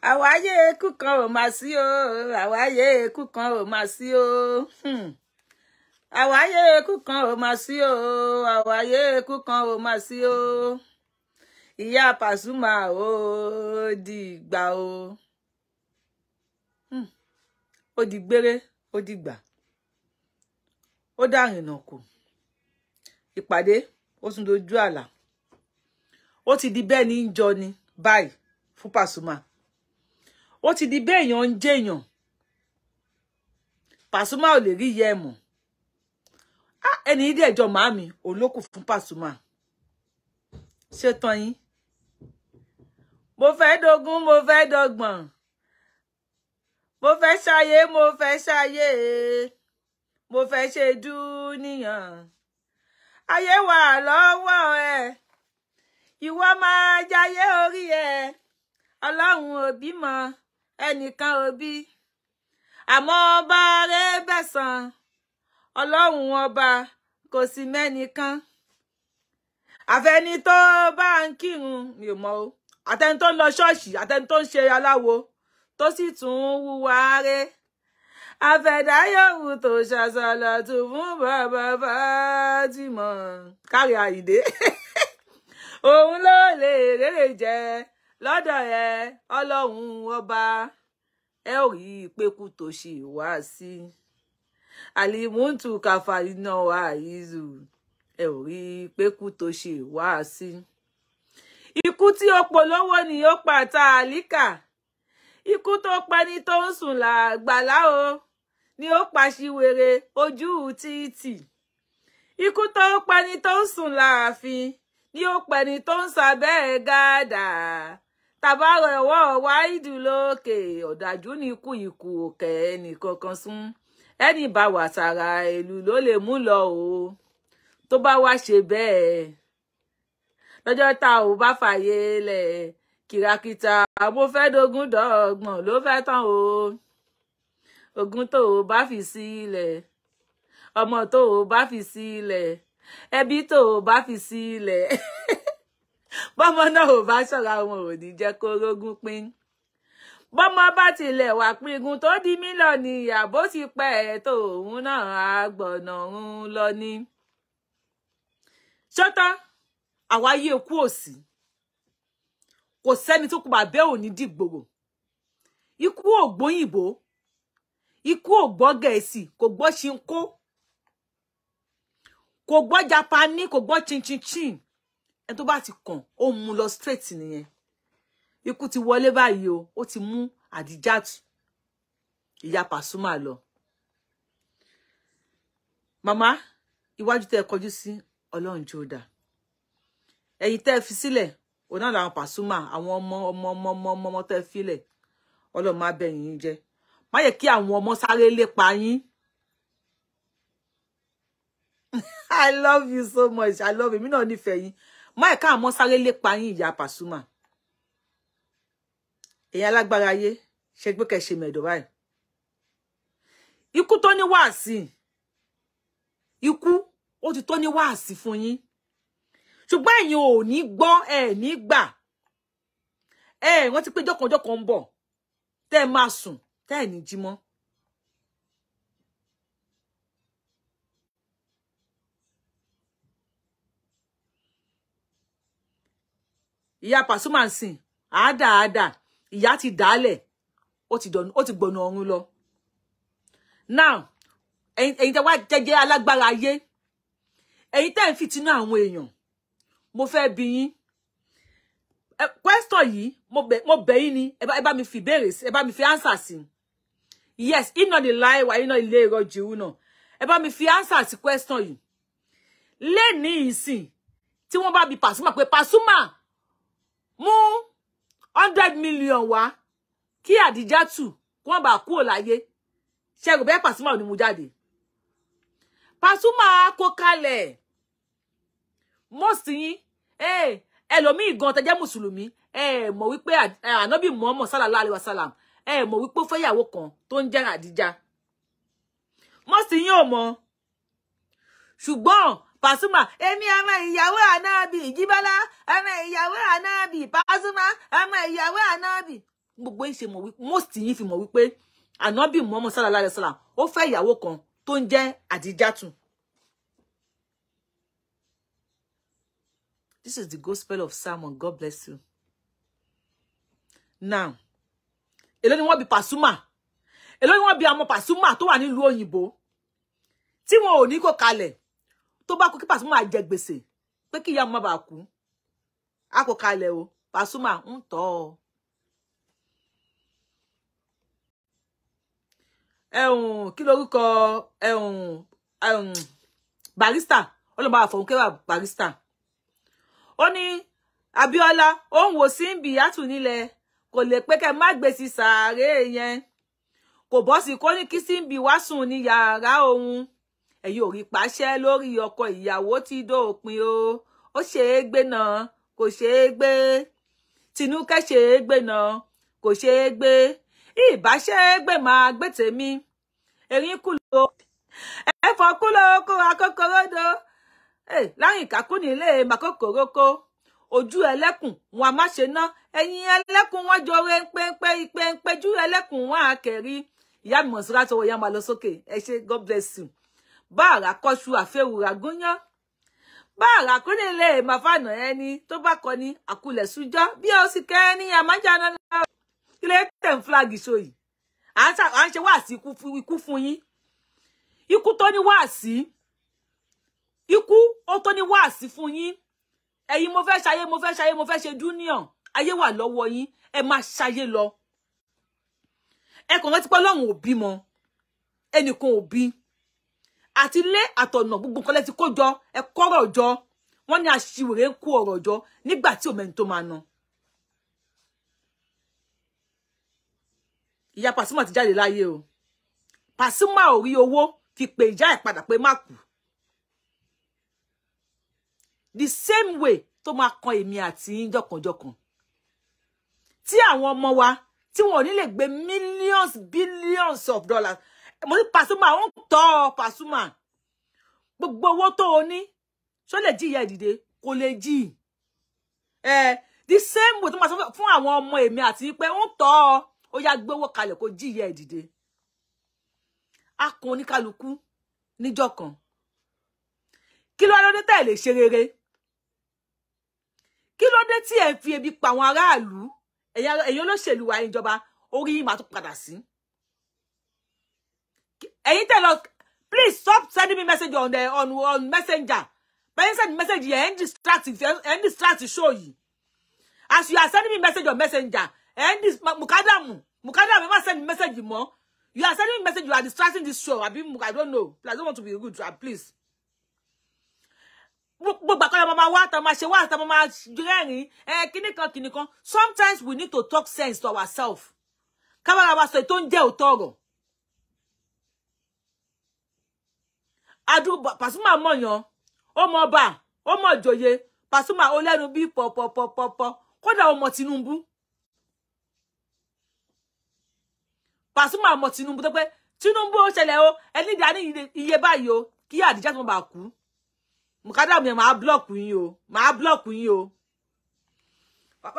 Àwáyé ikú kan ò mà sí o, àwáyé ikú kan ò mà sí o. Àwáyé ikú kan ò mà sí o, àwáyé ikú kan ò mà sí o. Ìyá Pasuma ó di ìgbà o. Ó di gbére, ó di ìgbà. Ó dárìnà kù. Ìpàdé ó tún dojú àlà. Ó ti di bẹ́ẹ̀ ní ń jọ ni báyìí fún Pasuma. Ó ti di bẹ́ẹ̀ èèyàn ń jẹ́yàn. Pasuma ò lè rí ìyá ẹ̀ mọ́. Ẹni ìdí ẹjọ́ màámi olókù fún Pasuma. Ṣé tán yín? Mo fẹ́ dógún, mo fẹ́ dọ́gbọ̀n. Mo fẹ́ ṣayé, mo fẹ́ ṣayé. Mo fẹ́ ṣe dúníyàn. Ayé wà lọ́wọ́ ẹ. Ìwọ máa jayé orí ẹ. Ọlọ́run ò bímọ, ẹnìkan ò bí. Àmọ́ ọba rẹ̀ bẹ̀san. Ọlọ́run ọba kò sí mẹ́nìkan. Àfẹ́ni tó bá ń kírun mi ò mọ̀ o. Àtẹni tó ń lọ ṣọ́ọ̀ṣì, àtẹni tó ń ṣe aláwo, tó sì tún wúwa rẹ̀. Àfẹ̀dá yòówù tó ṣàṣàlà tó fún bàbá Fátímọ̀. Kárí Àyìndé. Òun ló lè rèrè jẹ lọ́dọ̀ ẹ Ọlọ́run ọba. Ẹ ò rí ìpékù tó ṣe wá sí. Àlìmúntù kàfàìnà àìzù. Ẹ ò rí ìpékù tó ṣe wá sí. Ikú tí ó polówó ni ó pa tálíkà. Ikú tó pẹni tó ń sùn làgbàlá o. Ni ó pa ṣìwèrè ojú títì. Ikú tó pẹni tó ń sùn láàfin. Ni ó pẹni tó ń sábẹ́ gádà. Tàbárọ̀ ẹ̀wọ̀ wáìdù lókè. Ọ̀dájú ni ikú òkè ẹnìkankan sún. Ẹni bá wà tààrà ìlú ló lè mú lọ o. Tó bá wá ṣe bẹ́ẹ̀. Lọ́jọ́ tá ò bá fàyè lẹ̀. Kìràkìtà mo fẹ́ dógún dọ́gbọ̀n ló fẹ́ tán o. Ogún tó o bá fi sílẹ̀. Ọmọ tó o bá fi sílẹ̀. Ẹbí tó o bá fi sílẹ̀. Bọ́mọ náà ò bá ṣọ́ra wọn ò ní jẹ́ kó rógún pín. Bọ́mọ bá tilẹ̀ wà pígun tó di mílíọ̀nù ìyàbó ti pẹ́ tó òun náà á gbọ̀nà òun lọ ní. Ṣọ́tá àwáyé ikú òsì. Kò sẹ́ni tó kú bàbá ò ní dìgbòrò. Ikú ò gbóyìnbó. Ikú ò gbọ́ Gẹ̀ẹ́sì, kò gbọ́ ṣinkó. Kò gbọ́ Japani, kò gbọ́ chinchin. Ẹni tó bá ti kàn, ó mú lọ straight nìyẹn. Ikú ti wọlé báyìí o, ó ti mú Àdìjátù, ìyá Pasuma lọ. Màmá, iwájú tẹ́ kọjú sí Ọlọ́run jẹ́ ó dá. Ẹ̀yin tẹ́ fi sílẹ̀, ọ̀nà làwọn Pasuma, àwọn ọmọ tẹ́ filẹ̀. Ọlọ́run má bẹ̀ yín jẹ́. Má yẹ kí àwọn ọmọ sáré lépa yín. I love you so much. I love you. Mi náà nífẹ̀ẹ́ yín. Má yẹ ká àwọn ọmọ sáré lépa yín ìyá Pasuma. Ẹ̀yin alágbára ayé, ṣe gbé kẹ́ ṣe mẹ̀dọ̀ báyìí. Ikú tó ní wáàsí. Ikú ó ti tó ní wáàsí fún yín. Ṣùgbọ́n ẹ̀yin ò ní gbọ́, ẹ ní gbà. Wọ́n ti pé jọ́kan ń bọ̀. Tẹ́ máa sùn, tẹ́ ní jí mọ́. Ìyá Pasuma ń sìn, àádáàdá, ìyá ti dálẹ̀, ó ti gbọ̀nà ọ̀run lọ. Now, ẹ̀yin tẹ́ wá jẹ́jẹ́ alágbára ayé, ẹ̀yin tẹ́ ń fìtínà àwọn èèyàn, mo fẹ́ bi yín. Question yìí, mo bẹ̀ yín ni, ẹ bá mi fi béèrè sí, ẹ bá mi fi answer sí. Yes, iná ni láì wá, iná ilé ìrọ̀jì náà. Ẹ bá mi fi answer sí question yìí. Lẹ́ni ìsìn, tí wọ́n bá bi Pasuma pé Pasuma, mú 100 million wá kí Àdìjátù wọ́n bá kúrò láyé. Ṣé rò bẹ́ẹ̀ Pasuma ò ní mú jáde. Pasuma kó kalẹ̀. Most yín, ẹlòmíì gan tẹ́ jẹ́ Mùsùlùmí, mọ̀ wípé Ànábì Muhammad sallallahu alaihi wasallam, mọ̀ wípé ó fẹ́ ìyàwó kan tó ń jẹ́ Àdìjá. Most yín ò mọ̀. Ṣùgbọ́n Pasuma, èmi ọmọ ìyàwó Ànábì Jíbọ́lá, ọmọ ìyàwó Ànábì Pasuma, ọmọ ìyàwó Ànábì. gbogbo yín ṣe mọ̀ wí most yín fi mọ̀ wí pé Ànábì Muhammad sallallahu alaihi wasallam ó fẹ́ ìyàwó kan tó ń jẹ́ Adijatu. This is the gospel of Simon. God bless you. Now, èló ni wọ́n bí Pasuma. Èló ni wọ́n bí àwọn Pasuma tó wà nílùú òyìnbó. Tí wọn ò ní kó kalẹ̀. Tó bá kú kí Pasuma jẹ gbèsè. Pé kí ìyá má bàa kú. A kò kalẹ̀ o. Pasuma ń tọ́. Kí lorúkọ Barrister. Ọlọ́ba àfọ̀nkẹ́wà Barrister. Ó ní Abíọ́lá ó ń wò Simbi Atu nílẹ̀ kò lè pé kẹ́ má gbé sí sàárè yẹn kò bọ́ sí kó ní kí Simbi wá sùn ní yàrá òun ẹ̀yin ò rí pàṣẹ lórí ọkọ ìyàwó tí dópin o ó ṣe é gbé náà kò ṣe é gbé Tinúkẹ́ ṣe é gbé náà kò ṣe é gbé ìbá ṣe é gbé máa gbé tèmi erin kú ló ẹ̀fọ́ kú ló kó akókòròdó láyìn kakú nílé màkókòrókó ojú ẹlẹ́kùn wọn a má ṣe ná ẹ̀yìn ẹlẹ́kùn wọn jọre péńpéjú ẹlẹ́kùn wọn a kẹ̀rí ìyá mi Mọ̀súrà tó wọ ìyá máa lọ sókè ẹ ṣé God bless you báàrà kọ́ṣu àfẹ́wùrà gúnyán báàrà kú nílé màfànà ẹni tó bá kọ ní àkulẹ̀ sújọ́ bí ó sì kẹ́ ní àmájáná náà ilé tẹ̀ ń flag show yìí à ń ṣe wáàsí ikú fún yín ikú tó ní wáàsí ikú ó tó ní wáàsí fún yín ẹ̀yin mo fẹ́ ṣayé mo fẹ́ ṣe junior ayé wà lọ́wọ́ yín ẹ máa ṣayé lọ ẹ kàn rántí pé Ọlọ́run ò bímọ ẹnìkan ò bí àti lé àtọ̀nà gbogbo nǹkan lẹ ti kó jọ ẹ kọ́rọ̀ jọ wọ́n ní aṣiwèrè ń kó ọ̀rọ̀ jọ nígbà tí òmẹ́ni tó máa ná. Ìyá Pasuma ti jáde láyé o Pasuma ò rí owó fi pè ìjà ẹ̀ padà pé má kú the same way tó máa kan èmi àti yín jọ̀kanjọ̀kan tí àwọn ọmọ wa tí wọn ò ní lè gbé millions billions of dollars mo ní Pasuma ó ń tọ́ Pasuma gbogbo owó tó o ní ṣó lè jí ìyá ìdìde kò lè jí the same way tó máa sọ fún àwọn ọmọ èmi àti yín pé ó ń tọ́ ó yá gbé owó kalẹ̀ kó jí ìyá ìdìde a kan oníkálukú níjọ́ kan kí ló dé tẹ́ lè ṣe rere kí ló dé tí ẹ fi ebi pa àwọn aráàlú ẹ̀yin olóṣèlú wa ìjọba orí yín máa tún padà sí ẹ̀yin tẹ́ lọ please stop sending me message on messenger bẹ́ẹ̀ send message yẹn end distract show yìí as you are sending me message on messenger end this mukadamu má send message mọ́ you are sending me message you are distracting this show I don't know I don't want to be rude please gbogbo àkọlẹ̀ mama wá tá máa ṣe wá tá máa rẹ́rìn kíní kan sometimes we need to talk sense to ourselves kábàrà wa sọ tó ń jẹ́ òótọ́ ọ̀rọ̀ adu Pasuma mọ̀yàn ó mọ̀ ọba ó mọ̀ joyè Pasuma ó lẹ́nu bí pọ̀pọ̀pọ̀pọ̀ kódà ó mọ̀ Tinubu Pasuma mọ̀ Tinubu tó pé Tinubu ó ṣẹlẹ̀ o ẹni dá ní iye báyìí o kí Àdìjá tó bá kú Mukadamu yẹn máa block yín o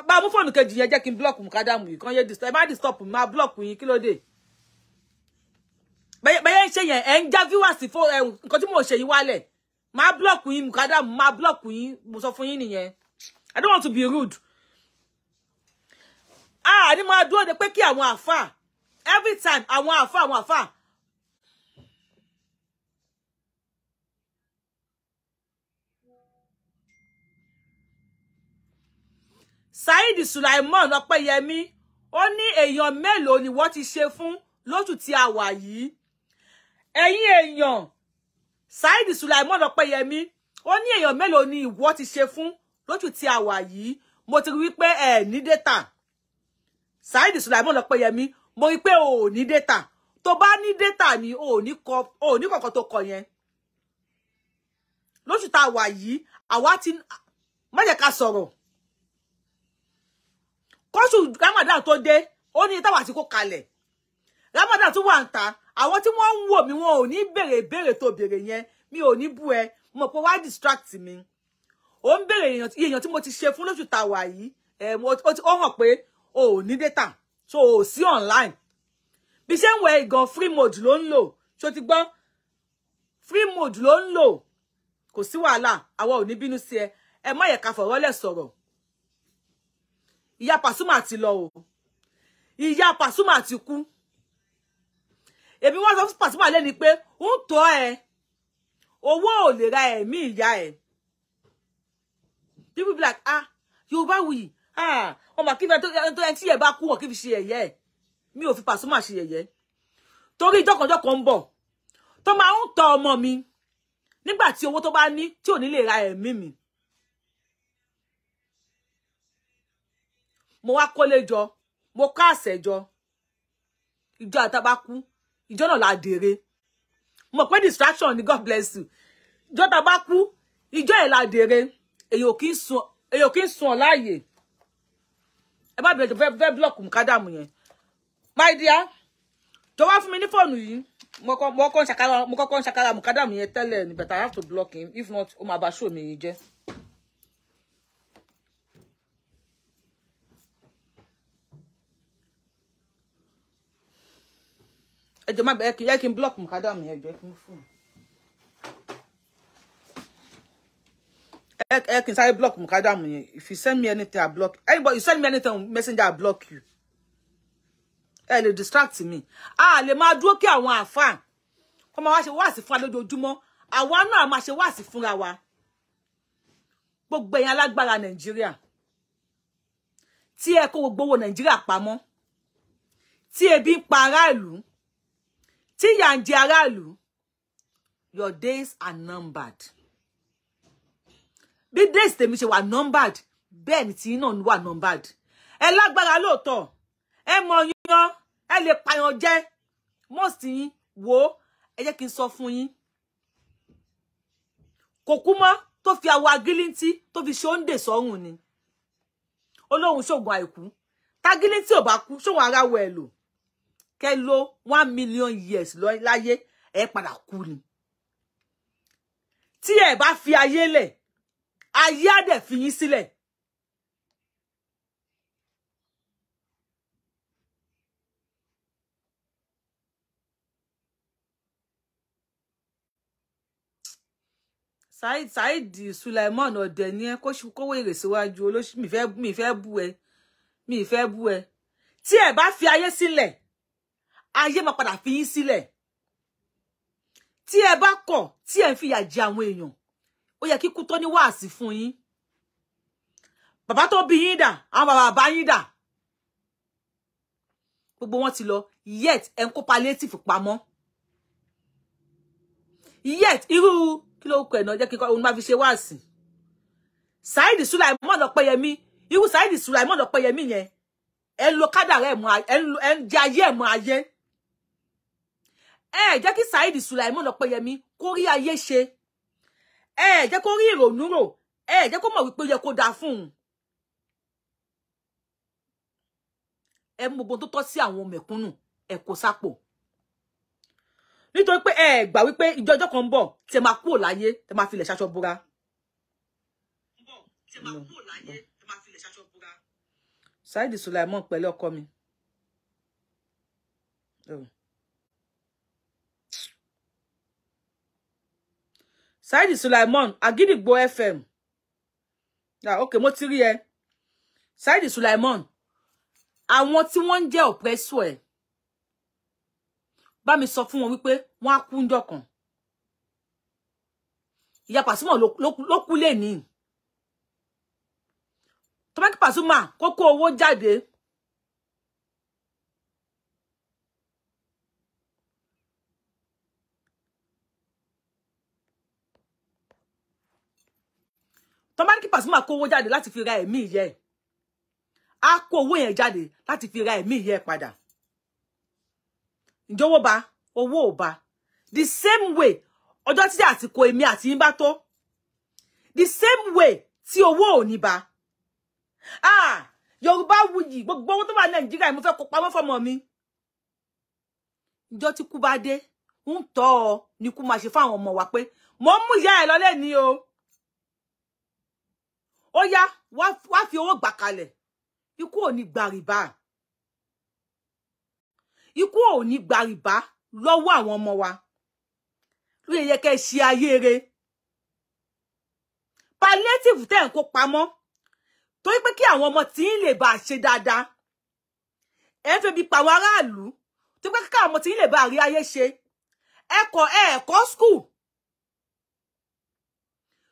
bá mú fóònù kejì yẹn jẹ́ kí n block Mukadamu yìí kan yé disturb má disturb mi máa block yín kí ló dé bẹ́ẹ̀ ṣe yẹn ẹ̀ ń já viewers fún nǹkan tí mo ṣe yín wálẹ̀ máa block yín Mukadamu máa block yín mo sọ fún yín nìyẹn I don't want to be rude ní máa dúró de pé kí àwọn àfà every time àwọn àfà Saidi Sulaiman Ọpẹ́yẹmí ó ní èèyàn mélòó ni wọ́n ti ṣe fún lóṣù tí a wà yìí ẹ̀yin èèyàn Saidi Sulaiman Ọpẹ́yẹmí ó ní èèyàn mélòó ni ìwọ ti ṣe fún lóṣù tí a wà yìí mo ti rí pé ẹ ní data Saidi Sulaiman Ọpẹ́yẹmí mo rí pé o ní data tó bá ní data ni o ní kọ̀ọ̀kan tó kọ yẹn lóṣù tá a wà yìí àwa ti má jẹ́ ká sọ̀rọ̀ kóṣù Ramadan tó dé ó ní táwa ti kó kalẹ̀ Ramadan tún wà ń ta àwọn tí wọ́n ń wò mí wọn ò ní béèrè ìbéèrè tó béèrè yẹn mi ò ní bú ẹ mo pé wá distract mi ó ń béèrè èèyàn tí mo ti ṣe fún lóṣù tá a wà yìí ó hàn pé o ò ní data so sí online bí ṣe ń wẹ̀ gan free mode ló ń lò ṣó ti gbọ́ free mode ló ń lò kò sí wàhálà àwa ò ní bínú sí ẹ má yẹ ká fọ̀rọ̀ lẹ̀ sọ̀rọ̀ ìyá Pasuma ti lọ o ìyá Pasuma ti kú èmi wọ́n sọ fún Pasuma lẹ́ni pé ń tọ́ ẹ owó ò lè ra ẹ̀mí ìyá ẹ people be like Yorubawuyi wọ́n máa kí fẹ́ tó ẹni tí ẹ bá kú wọ̀ kí fi ṣe ẹ̀yẹ mi ò fi Pasuma ṣe ẹ̀yẹ torí ìjọkànjọkàn ń bọ̀ tó máa ń tọ́ ọmọ mi nígbà tí owó tó bá ní tí ò ní lè ra ẹ̀mí mi mo wá kólé jọ mo ká àṣẹ jọ ìjọ àtàbá kú ìjọ náà la dèrè mo pé distraction ni God bless you ìjọ tàbá kú ìjọ ẹ̀ la dèrè èyí ò kí ń sun láàyè ẹ má bẹ̀rẹ̀ fẹ́ block mukadamu yẹn my dear tó wá fún mi ní fóònù yìí mo kọ́kọ́ ń ṣàkárà mukadamu yẹn tẹ́lẹ̀ ni but I have to block him if not ó máa bá show mi yìí jẹ́. Ẹ má bẹ kí n block mukadamu yẹn jẹ́ kí n fún ẹ kí n sáré block mukadamu yẹn. If you send me anything I block anybody. You send me anything on messenger I block you. Ẹ lè distract me lè máa dúró kí àwọn àfáà kó máa wá ṣe wáàsí fún wa lójoojúmọ́ àwa náà máa ṣe wáàsí fúnra wa gbogbo ẹ̀yin alágbára Nàìjíríà tí ẹ kó gbogbo owó Nàìjíríà pamọ́ tí ebi ń pa aráàlú tí ìyà ń jẹ aráàlú your days are numbered bí days tèmi ṣe wà numbered bẹ́ẹ̀ ni tí náà wà numbered ẹ lágbára lóòótọ́ ẹ mọ yan ẹ lè pààyàn jẹ most yín wò ẹ jẹ́ kí n sọ fún yín kò kú mọ́ tó fi àwọ̀ agílíntí tó fi ṣóńdè sọ́rùn ni olóhùn ṣògùn àìkú tágílíntí ò bá kú ṣòwò ara wọ ẹ lò kẹ́ lò 1 million years láyé ẹ padà kú ni tí ẹ bá fi ayé lẹ̀ ayé á dẹ̀ fi yín sílẹ̀. Saheed Suleiman ọ̀dẹ̀ ni ẹ kówó èrè síwájú olóṣì mi fẹ́ bú ẹ tí ẹ bá fi ayé sílẹ̀ ayé máa padà fi yín sílẹ̀ tí ẹ bá kọ̀ tí ẹ ń fìyà jẹ àwọn èèyàn ó yẹ kíkú tó ní wáàsí fún yín bàbá tó bí yín dà àwọn bàbá yín dà gbogbo wọn ti lọ yet ẹ ń kó palliative pamọ́ yet irú kí ló kọ ẹ̀nà jẹ́ kí òun máa fi ṣe wáàsí Saheed Suleiman Ọpẹ́yẹmí irú Saheed Suleiman Ọpẹ́yẹmí yẹn ẹ lo kádàrá ẹ̀ mọ́ ẹ ń jẹ ayé ẹ̀ mọ́ ayé jẹ́ kí Saheed Suleiman Ọpẹ́yẹmí kó rí ayé ṣe jẹ́ kó rí ìrònú rò jẹ́ kó mọ̀ wípé ó yẹ kó dáa fún un ẹ mú gbogbo tó tọ́ sí àwọn mẹ̀kúnnù ẹ kó sápò nítorí pé gbà wípé ìjọjọ́ kan ń bọ̀ tí ẹ máa kúrò láyé tẹ máa filẹ̀ ṣaṣọ búra. Saheed Suleiman pẹ̀lú ọkọ mi. Saheed Suleiman Agidigbo FM. Ok, mo ti rí ẹ. Saheed Suleiman àwọn tí wọ́n ń jẹ́ oppressor ẹ̀ bá mi sọ fún wọn wípé wọ́n á kú ńjọ́ kan ìyá Pasuma ló kú lé ní tó bá kí Pasuma kó kó owó jáde tó bá kí Pasuma kó owó jáde láti fi ra ẹ̀mí ìyá ẹ̀ á kó owó yẹn jáde láti fi ra ẹ̀mí ìyá ẹ̀ padà ǹjọ́wọ́ bá owó ò bá the same way ọjọ́ tí àsìkò èmi àti yín bá tó the same way tí owó ò ní bá Yorubawuyi gbogbo owó tó wà Nàìjíríà mo fẹ́ kó pamọ́ fọ́mọ mi ǹjọ́ tí kú bá dé ń tọ́ ọ ní kú máa ṣe fáwọn ọmọ wa pé mo ń mú ìyá ẹ̀ lọ́lẹ̀ ní o ó yá wá fi owó gbà kalẹ̀ ikú ò ní gbà rìbá ikú ò ní gba rìbá lọ́wọ́ àwọn ọmọ wa ló yẹ kẹ́ ṣe ayé re palliative tẹ́ ń kó pamọ́ torí pé kí àwọn ọmọ tí ń lè bá ṣe dáadáa ẹ fẹ́ bí pa àwọn aráàlú tó pé kí àwọn ọmọ tí ń lè bá rí ayé ṣe ẹ̀kọ́ school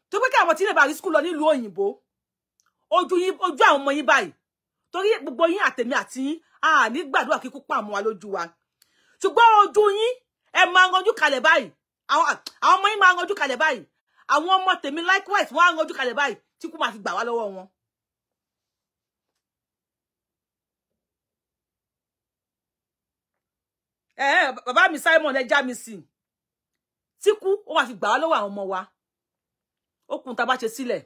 tó pé kí àwọn ọmọ tí ń lè bá rí school lọ nílùú òyìnbó ojú àwọn ọmọ yín báyìí torí gbogbo yín àtèmi àti yín a ní gbàdúrà kíkú pa àmọ́ wa lójú wa ṣùgbọ́n ojú yín ẹ máa ranjú kalẹ̀ báyìí àwọn ọmọ yín máa ranjú kalẹ̀ báyìí àwọn ọmọ tèmi likewise wọ́n á ranjú kalẹ̀ báyìí tí kú máa fi gbà wá lọ́wọ́ wọn. Bàbá mi Simon ẹ já mi sí tí kú ó máa fi gbà wá lọ́wọ́ àwọn ọmọ wa ó kún tá bá ṣe sílẹ̀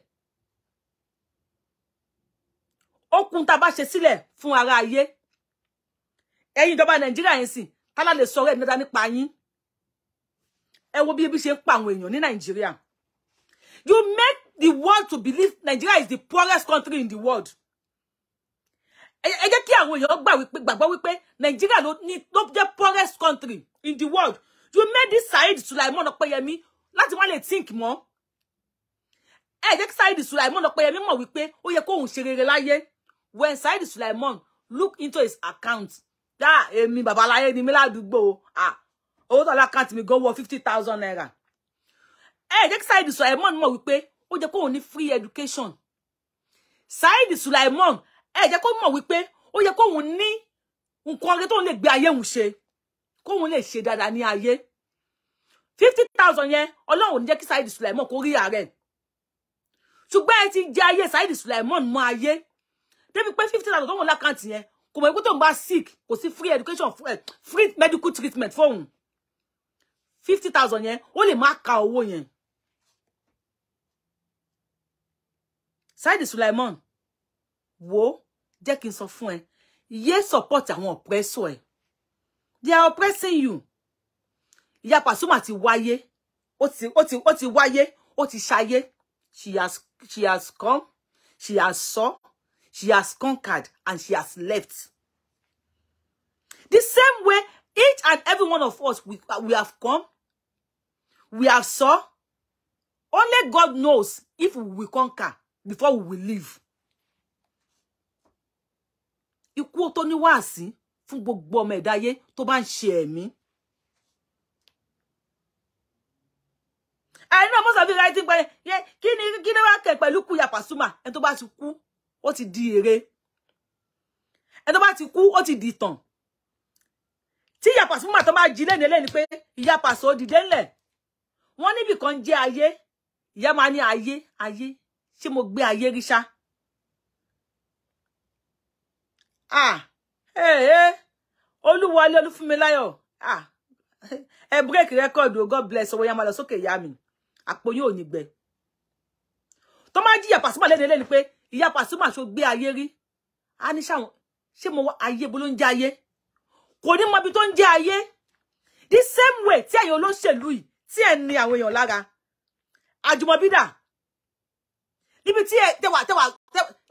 ó kún tá bá ṣe sílẹ̀ fún ara ayé ẹ̀yin ìjọba Nàìjíríà yẹn sìn tálá lè sọ̀rọ̀ ẹ̀ nígbà nípa yín ẹ wo bí ebi ṣe ń pa àwọn èèyàn ní Nàìjíríà. You make the world to believe Nigeria is the poorest country in the world. Ẹ jẹ́ kí àwọn èèyàn gbàgbọ́ wípé Nigeria ló jẹ́ poorest country in the world. You made this Saheed Sulaiman Opeyemi láti wá lè think mọ́. Ẹ jẹ́ kí Saheed Sulaiman Opeyemi mọ̀ wípé ó yẹ kóhun ṣe rere láyé. When Saheed Sulaiman look into his account, èmi babaláyé ni mi ládùúgbò owó tó l'account mi go wọ 50,000 naira. Ẹ jẹ́ kí Saheed Sulaiman mọ̀ wípé ó jẹ́ kóhun ní free education. Saheed Sulaiman ẹ jẹ́ kó mọ̀ wípé ó yẹ kóhun ní nǹkan rẹ̀ tó lè gbé ayé òun ṣe kóhun lè ṣe dáadáa ní ayé 50,000 yẹn Ọlọ́run ò ní jẹ́ kí Saheed Sulaiman kó rí ààrẹ ṣùgbọ́n ẹ ti jẹ ayé Saheed Sulaiman mọ́ ayé débi pé 50,000 tó wọn lákàntì yẹn kò mọ̀ pé tó ń bá sick kò sí free education free medical treatment fóun 50,000 yẹn ó lè má ka owó yẹn. Saheed Sulaiman wo jẹ́ kí n sọ fún ẹ yé support àwọn oppressor ẹ they are oppressing you. Ìyá Pasuma ti wáyé ó ti wáyé ó ti ṣayé she has come she has saw she has conquered and she has left. The same way each and every one of us we have come we have saw only God knows if we will conquer before we will leave. Ikú tó ní wáàsí fún gbogbo ọmọ ẹ̀dáyé tó bá ń ṣe ẹ̀mí. I know most of you writing by kí ni wá kẹ̀ pẹ̀lú kú Ìyá Pasuma ẹni tó bá ti kú ó ti di ère. Ẹni tó bá ti kú ó ti di ìtàn. Tí Ìyá Pasuma tó bá jí lẹ́ni pé Ìyá Paso ó dìde ńlẹ̀. Wọ́n níbì kan jẹ́ ayé. Ìyá máa ní ayé ṣé mo gbé ayé rí ṣá. Olúwọlé Olúfúnmiláyọ̀ ẹ break record o God bless owó yá máa lọ sókè ìyá mi àpò yóò ní gbẹ tó máa jí Ìyá Pasuma lẹ́ni pé Ìyá Pasuma ṣó gbé ayé rí a ní ṣáwọn ṣé mo wá ayé bó ló ń jẹ́ ayé kò ní mọ ibi tó ń jẹ́ ayé the same way tí ẹ̀yin olóṣèlú yìí tí ẹ̀ ní àwọn èèyàn lára àjùmọ̀bídà níbi tí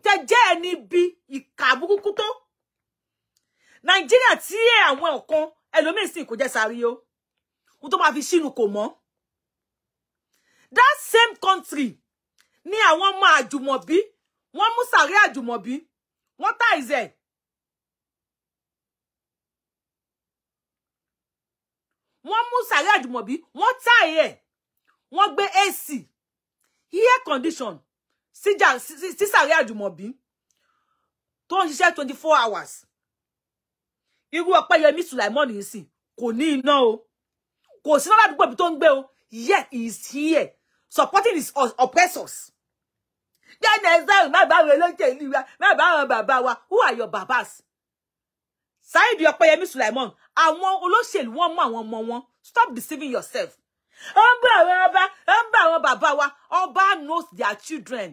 tẹ jẹ́ ẹni bí ìkà burúkú tó Nàìjíríà tí àwọn ọ̀kan ẹlòmíín sì kò jẹ́ sáré o ohun tó máa fi sínú kò mọ́ that same country ní àwọn ọmọ àjùmọ̀bí wọ́n mú sàrí àjùmọ̀bí wọ́n tá ìzẹ̀ wọ́n mú sàrí àjùmọ̀bí wọ́n tá ẹ̀ wọ́n gbé AC air condition sí sàrí àjùmọ̀bí tó ń ṣiṣẹ́ 24 hours. Irú Opeyemi Sulaiman yìí sì kò ní iná o kò sí lọ́dọ̀ àdúgbò bí tó ń gbé o yet he is here supporting his oppressors. Jẹ́nẹ̀ẹ́sì má bá wọn lóúnjẹ ìlú wa má bá wọn bàbá wa who are your babas? Saheed Opeyemi Sulaiman àwọn olóṣèlú wọn mú àwọn ọmọ wọn stop deceiving yourself. Ó ń gbé àwọn ọba ó ń gbé àwọn bàbá wa ọba knows their children.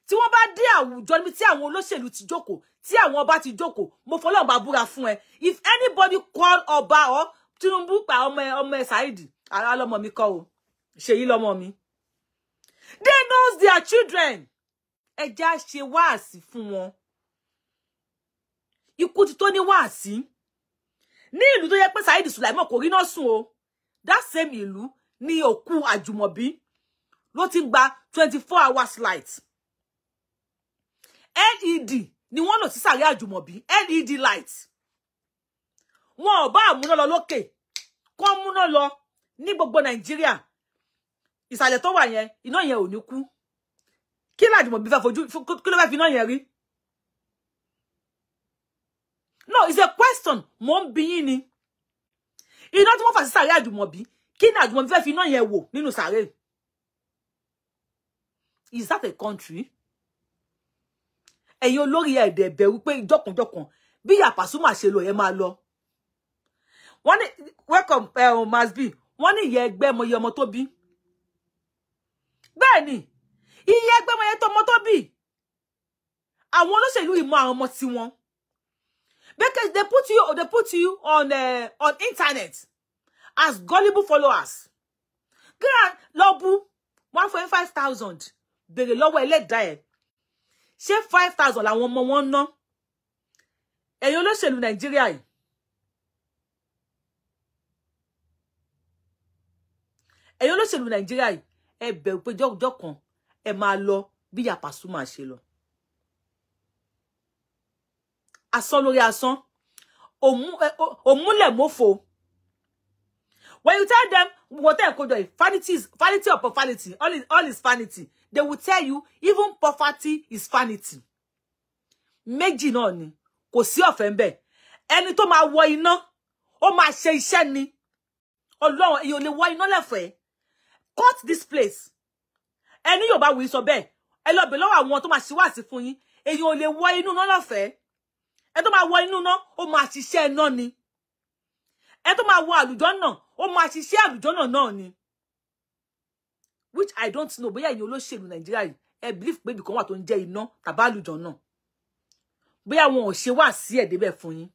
Tí wọ́n bá dé àwùjọ níbi tí àwọn olóṣèlú ti jókòó tí àwọn ọba ti jókòó mo fọlọ́run bá búra fún ẹ if anybody call ọba or Tinubu pa ọmọ Saheed ara lọ́mọ mi kọ́ o ṣèyí lọ́mọ mi they knows their children ẹja ṣe wáàsí fún wọn ikú ti tó ní wáàsí Ní ìlú tó yẹ pé Saheed Sulaimon kò rí náà sùn o. That same ìlú ní òkú Àjùmọ̀bí ló ti gba 24 hours light. LED ni wọ́n lò sí sàréè Àjùmọ̀bí, LED light. Wọ́n ò bá múná lọ lókè, kó múná lọ ní gbogbo Nàìjíríà. Ìsàlẹ̀ tó wà yẹn, iná yẹn ò ní kú. Kí la Àjùmọ̀bí fẹ́ fojú, kí ló fẹ́ fi iná yẹn rí? No, it's a question. Mo ń bi yín ni. Iná tí wọ́n fà sí sàréè Àjùmọ̀bí, kí ni Àjùmọ̀bí fẹ́ fi iná yẹn wò nínú sàréè? Is that a country? Ẹ̀yin olórí ẹ̀dẹ̀ bẹ̀rù pé ìjọkànjọkàn bí Ìyá Pasuma ṣe lọ ẹ máa lọ. Wọ́n ní welcome must be. Wọ́n ní ìyá ẹgbẹ́ mọ iye ọmọ tó bí. Bẹ́ẹ̀ ni, iye ẹgbẹ́ mọ iye ọmọ tó bí. Àwọn olóṣèlú ìmọ̀ àwọn ọmọ tí wọn. Because they put you on internet as gullible followers. Grand Lobu 145,000. Bèrè lọ́wọ́ ẹlẹ́dàá ẹ̀. Ṣé 5,000 làwọn ọmọ wọn ná? Ẹ̀yin olóṣèlú Nàìjíríà yìí. Ẹ̀yin olóṣèlú Nàìjíríà yìí, ẹ bẹ̀rù pé jọ́jọ́ kan ẹ máa lọ bí Ìyá Pasuma ṣe lọ. Asán lórí asán. Òmúlẹ̀ mọ́fò. When you tell them what they call vanity upon vanity, all is vanity, they will tell you even poverty is vanity. Méjì náà ni, kò sí ọ̀fẹ́ ńbẹ̀. Ẹni tó máa wọ iná, ó máa ṣe iṣẹ́ ni. Ọlọ́run, èyàn lè wọ iná lẹ́fẹ̀ẹ́. Cut this place. Ẹni Yorubawuyi sọ bẹ́ẹ̀. Ẹ lọ bẹ̀ lọ́wọ́ àwọn tó máa ṣíwàsí fún yín. Èyàn lè wọ inú náà lọ́fẹ̀ẹ́. Ẹ tó máa wọ inú náà, ó máa ṣiṣẹ́ iná ni. Ẹ tó máa wọ àlùjànnà, ó máa ṣiṣẹ́ àlùjànnà náà ni. Which I don't know, bóyá ẹ̀yin olóṣèlú Nàìjíríà yìí, ẹ believe pé ibìkan wà tó ń jẹ́ iná tàbí àlùjànnà. Bóyá wọn ò ṣe wá sí ẹ̀ débẹ̀ fún yín.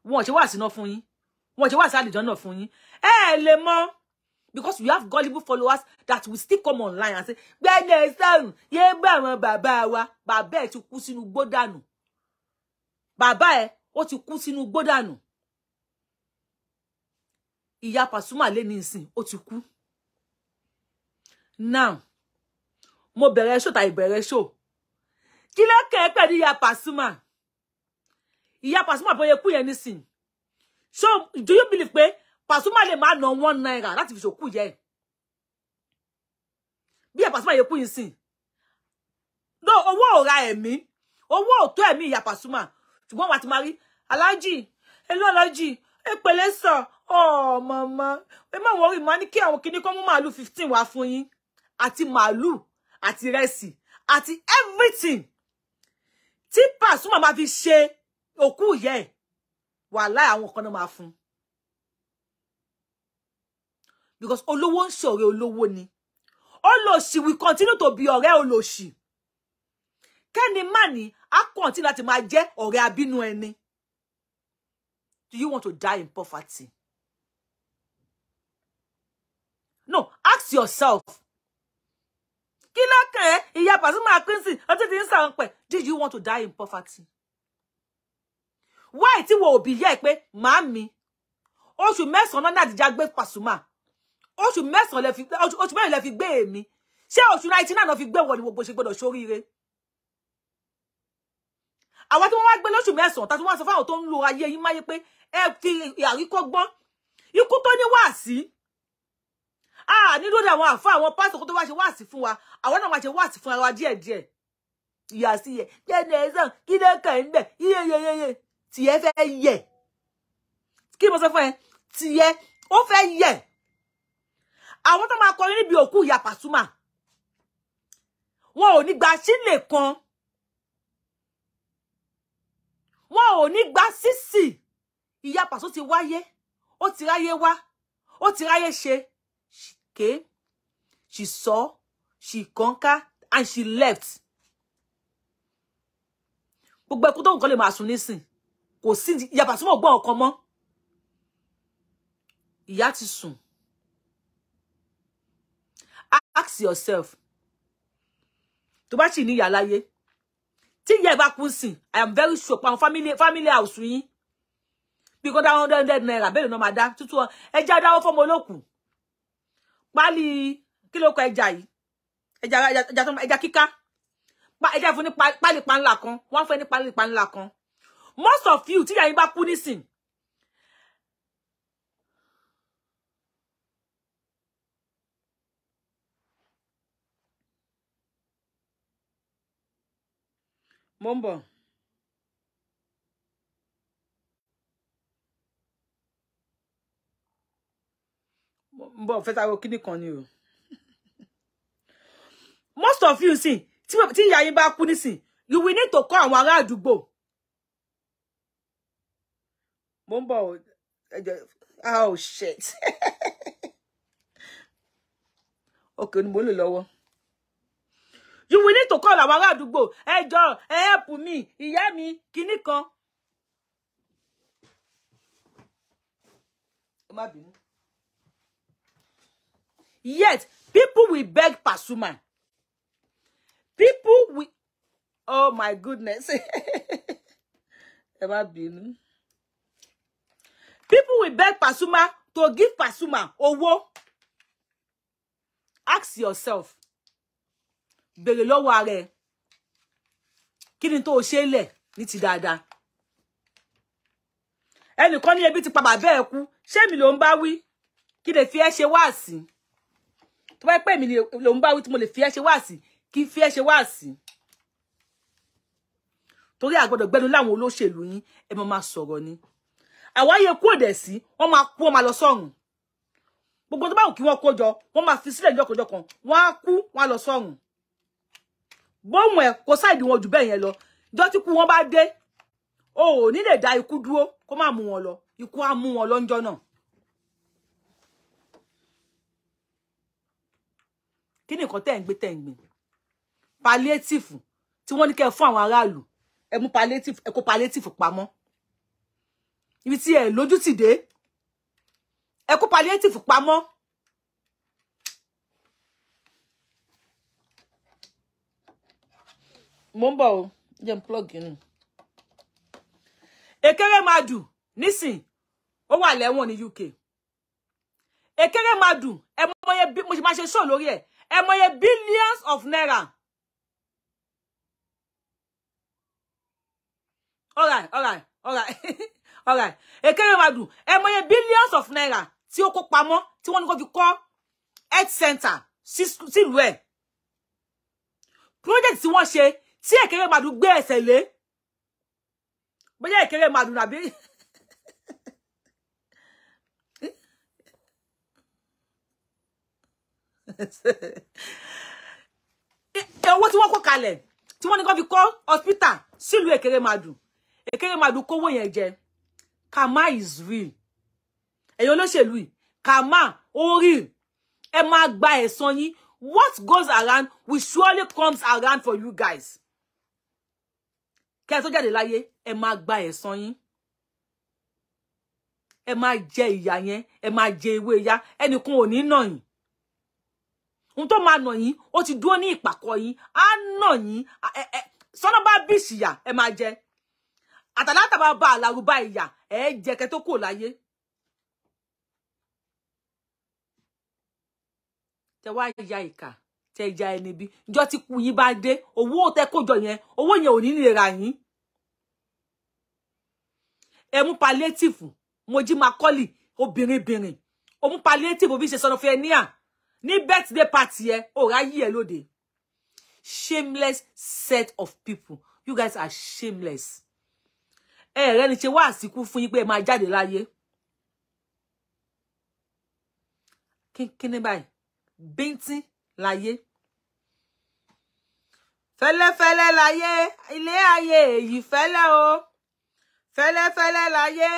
Wọn ò ṣe wá sí iná fún yín. Wọn ò ṣe wá sí àlùjànnà fún yín. Ẹ lè mọ̀. Because you have gullible followers that will still come online and say, "Gbẹ́dẹ̀ sọ̀rùn, yé gbé àwọn bàbá wa." Bàbá ẹ̀ ti kú sínú igbó dànù. Bàbá ẹ̀ ó ti kú sínú igbó dànù. Ìyá Pasuma lé ní ìsìn, ó ti kú. Now, mo bẹ̀rẹ̀ show ta ìbẹ̀rẹ̀ show. Kí ló kẹ́ pẹ̀lú Ìyá Pasuma? Ìyá Pasuma bóyá kú yẹn nísìn. So, do you believe pé Pasuma lè máa ná 1 naira láti fi ṣòkú yẹ? Bí Ìyá Pasuma yẹ kú yín sìn. No, owó ò ra ẹ̀mí. Owó ò tó ẹ̀mí Ìyá Pasuma. Ṣùgbọ́n wà ti máa rí, Aláàjì, hello Aláàjì, ẹ pẹ̀lẹ́ sir. Oh, mama. Ẹ má worry, ma ní kí àwọn kíní kan mú màálù 15 wá fún yín. Àti màálù, àti ìrẹsì, àti everything. Tí Pasuma máa fi ṣe òkú yẹ, wàláhì àwọn kan náà máa fún. Because olówó ń ṣọ̀rẹ́ olówó ni. Olòṣì will continue to be ọ̀rẹ́ olòṣì. Kẹ́ni mani á continue láti máa jẹ́ ọ̀rẹ́ abínú ẹni. Do you want to die in poverty? No, ask yourself. Kí ló kàn ẹ́? Ìyá Pasuma Quincy, ọtí ti ń sàn pẹ̀. Do you want to die in poverty? Why tí wo òbí yẹ pé màámi oṣù mẹ́sàn-án náà Àdìjà gbé Pasuma? Oṣù mẹ́sàn-án lẹ fi oṣù mẹ́rin lẹ fi gbé èmi. Ṣé oṣù 19 náà fi gbé wọ ni gbogbo ṣe gbọ́dọ̀ ṣoríire? Àwọn tí wọ́n wá gbé lóṣù mẹ́sàn-án tá tí wọ́n sọ fáwọn tó ń lo ayé yín máyé pé ẹ fi àríkọ́gbọ́n ikú tó ní wáàsí. Ní lórí àwọn àfá àwọn pásítọ̀ kó tó wá ṣe wáàsí fún wa. Àwọn náà máa ṣe wáàsí fún ara wa díẹ̀díẹ̀. Ìyá sí yẹ, jẹ́nẹ̀ ẹ̀sán, kí ló kàn ń bẹ̀, yẹ́yẹ́yẹ́yẹ́. Tí ẹ fẹ́ yẹ. Kí mo sọ fún ẹ? Tí ẹ ó fẹ́ yẹ. Àwọn tó máa kọrin níbi òkú Ìyá Pasuma. Wọn ò ní gba sílè kan. Wọn ò ní gba sísì. Ìyá Pasuma ti wáyé. Ó ti ráyé wá. Ó ti ráyé ṣe. She came. She saw. She conquered. And she left. Gbogbo ẹkú tó nǹkan lè máa sùn nísìn. Kò sí Ìyá Pasuma gbọ́ ọkàn mọ́. Ìyá ti sùn. Ask yourself. Tó bá sì ní ìyá láyé. Tí ìyá bá kú sí, I am very sure pa family house yín. Because that 100 naira bẹ́ẹ̀ ló máa dá. Tutu ẹja dáwọ́ fọ́mọ olókùn. Pali kí ló kọ ẹja yìí? Ẹja kíká. Ẹja fún ní pali panla kan. Wọ́n fẹ́ ní pali panla kan. Most of you tí ìyá yín bá kú nísìn. Mombo. Mbo fẹ́ sáré kíní kan ni o. Most of you see, tí ìyá yín bá kú nísìn, you will need to call àwọn ará àdúgbò. Mombo, oh shit. Okay, mo lè lọ́wọ́. You will need to call àwọn ará àdúgbò. Ẹ jọ̀ọ́, help me, ìyá mi, kíní kan. Má bínú. Yet, people will beg Pasuma. People will... Oh my goodness. Má bínú. People will beg Pasuma to give Pasuma owó. Ask yourself. Bèrè lọ́wọ́ ara ẹ. Kí ni tó ṣe lẹ̀ ní ti dáadáa? Ẹnìkan ní ebi ti pa bàbá ẹ kú. Ṣé mi ló ń bá wí? Kí lè fi ẹ́ ṣe wáàsí. Tó bá pè mí ló ń bá wí tí mo lè fi ẹ́ ṣe wáàsí. Kí fi ẹ́ ṣe wáàsí. Torí a gbọ́dọ̀ gbẹ́nu láwọn olóṣèlú yín, ẹ máa sọ̀rọ̀ ni. AIYE kú òdẹ̀ sí, wọ́n máa kú, wọ́n máa lọ sọ́run. Gbogbo tó bá wù kí wọ́n kó jọ, wọ́n máa fi sílẹ̀ jọkọjọ kan, wọ́n á kú, wọ́n á lọ sọ́run. Bóhùn ẹ̀ kó sáìdì wọn jù bẹ́ẹ̀ yẹn lọ. Jọ́ tí kú wọn bá dé, o ò ní lè dá ikú dúró kó má mú wọn lọ. Ikú á mú wọn lọ́njọ́ náà. Kí ni nǹkan tẹ́ ń gbé? Palliative tí wọ́n ní kẹ́ fún àwọn aráàlú. Ẹ mú palliative, ẹ kó palliative pamọ́. Ibi tí ẹ lójú ti dé. Ẹ kó palliative pamọ́. Mo ń bọ̀ o, jẹ́ n plug in. Ekeremadu nísìn ó wà lẹ́wọ̀n ní UK. Ekeremadu ẹ mọye bí mo ṣe máa ṣe show lórí ẹ̀. Ẹ mọye billions of naira. All right. Ekeremadu ẹ mọye billions of naira tí ó kó pamọ́ tí wọ́n ní kó fi kọ́ health center sílùú ẹ̀. Project tí wọ́n ṣe tí Ekeremadu gbé ẹsẹ̀ lé. Bóyá Ekeremadu nàbí owó tí wọ́n kó kalẹ̀ tí wọ́n ní kó fi kọ́ hospital sílùú Ekeremadu. Ekeremadu kówó yẹn jẹ. Karma is real. Ẹ̀yin olóṣèlú yìí, karma ó real. Ẹ máa gba ẹ̀san yín. What goes around will surely comes around for you guys. Kẹ́ tó jáde láyé, ẹ máa gba ẹ̀san yín. Ẹ máa jẹ ìyà yẹn, ẹ máa jẹ ewé ìyà. Ẹnìkan ò ní nà yín. Ohun tó máa nà yín, ó ti dúró ní ìpàkọ́ yín. Á nà yín. Sọ́nà bá bíṣìyà, ẹ máa jẹ. Àtàlátà bá bá àlàrúbá ìyà, ẹ jẹ kẹ́ tó kò láyé. Tẹ wá ya ìkà, tẹ ja ẹni bí. Ǹjọ́ tí kú yín bá dé, owó tẹ kójọ yẹn, owó yẹn ò ní lè ra yín. Ẹ mú palliative, Mojí Macaulay, obìnrin. Ó mú palliative bí ṣe sọ̀nà fẹ́ níà. Ní birthday party ẹ, ó ráyé ẹ lóde. Shameless set of people. You guys are shameless. Rẹ́ ni ṣe wá àsìkú fún yín pé ẹ máa jáde láyé. Kí ni báyìí? Bíntín láyé. Fẹ́lẹ́fẹ́lẹ́ láyé, ilé ayé èyí fẹ́lẹ́ o. Fẹ́lẹ́fẹ́lẹ́ láyé,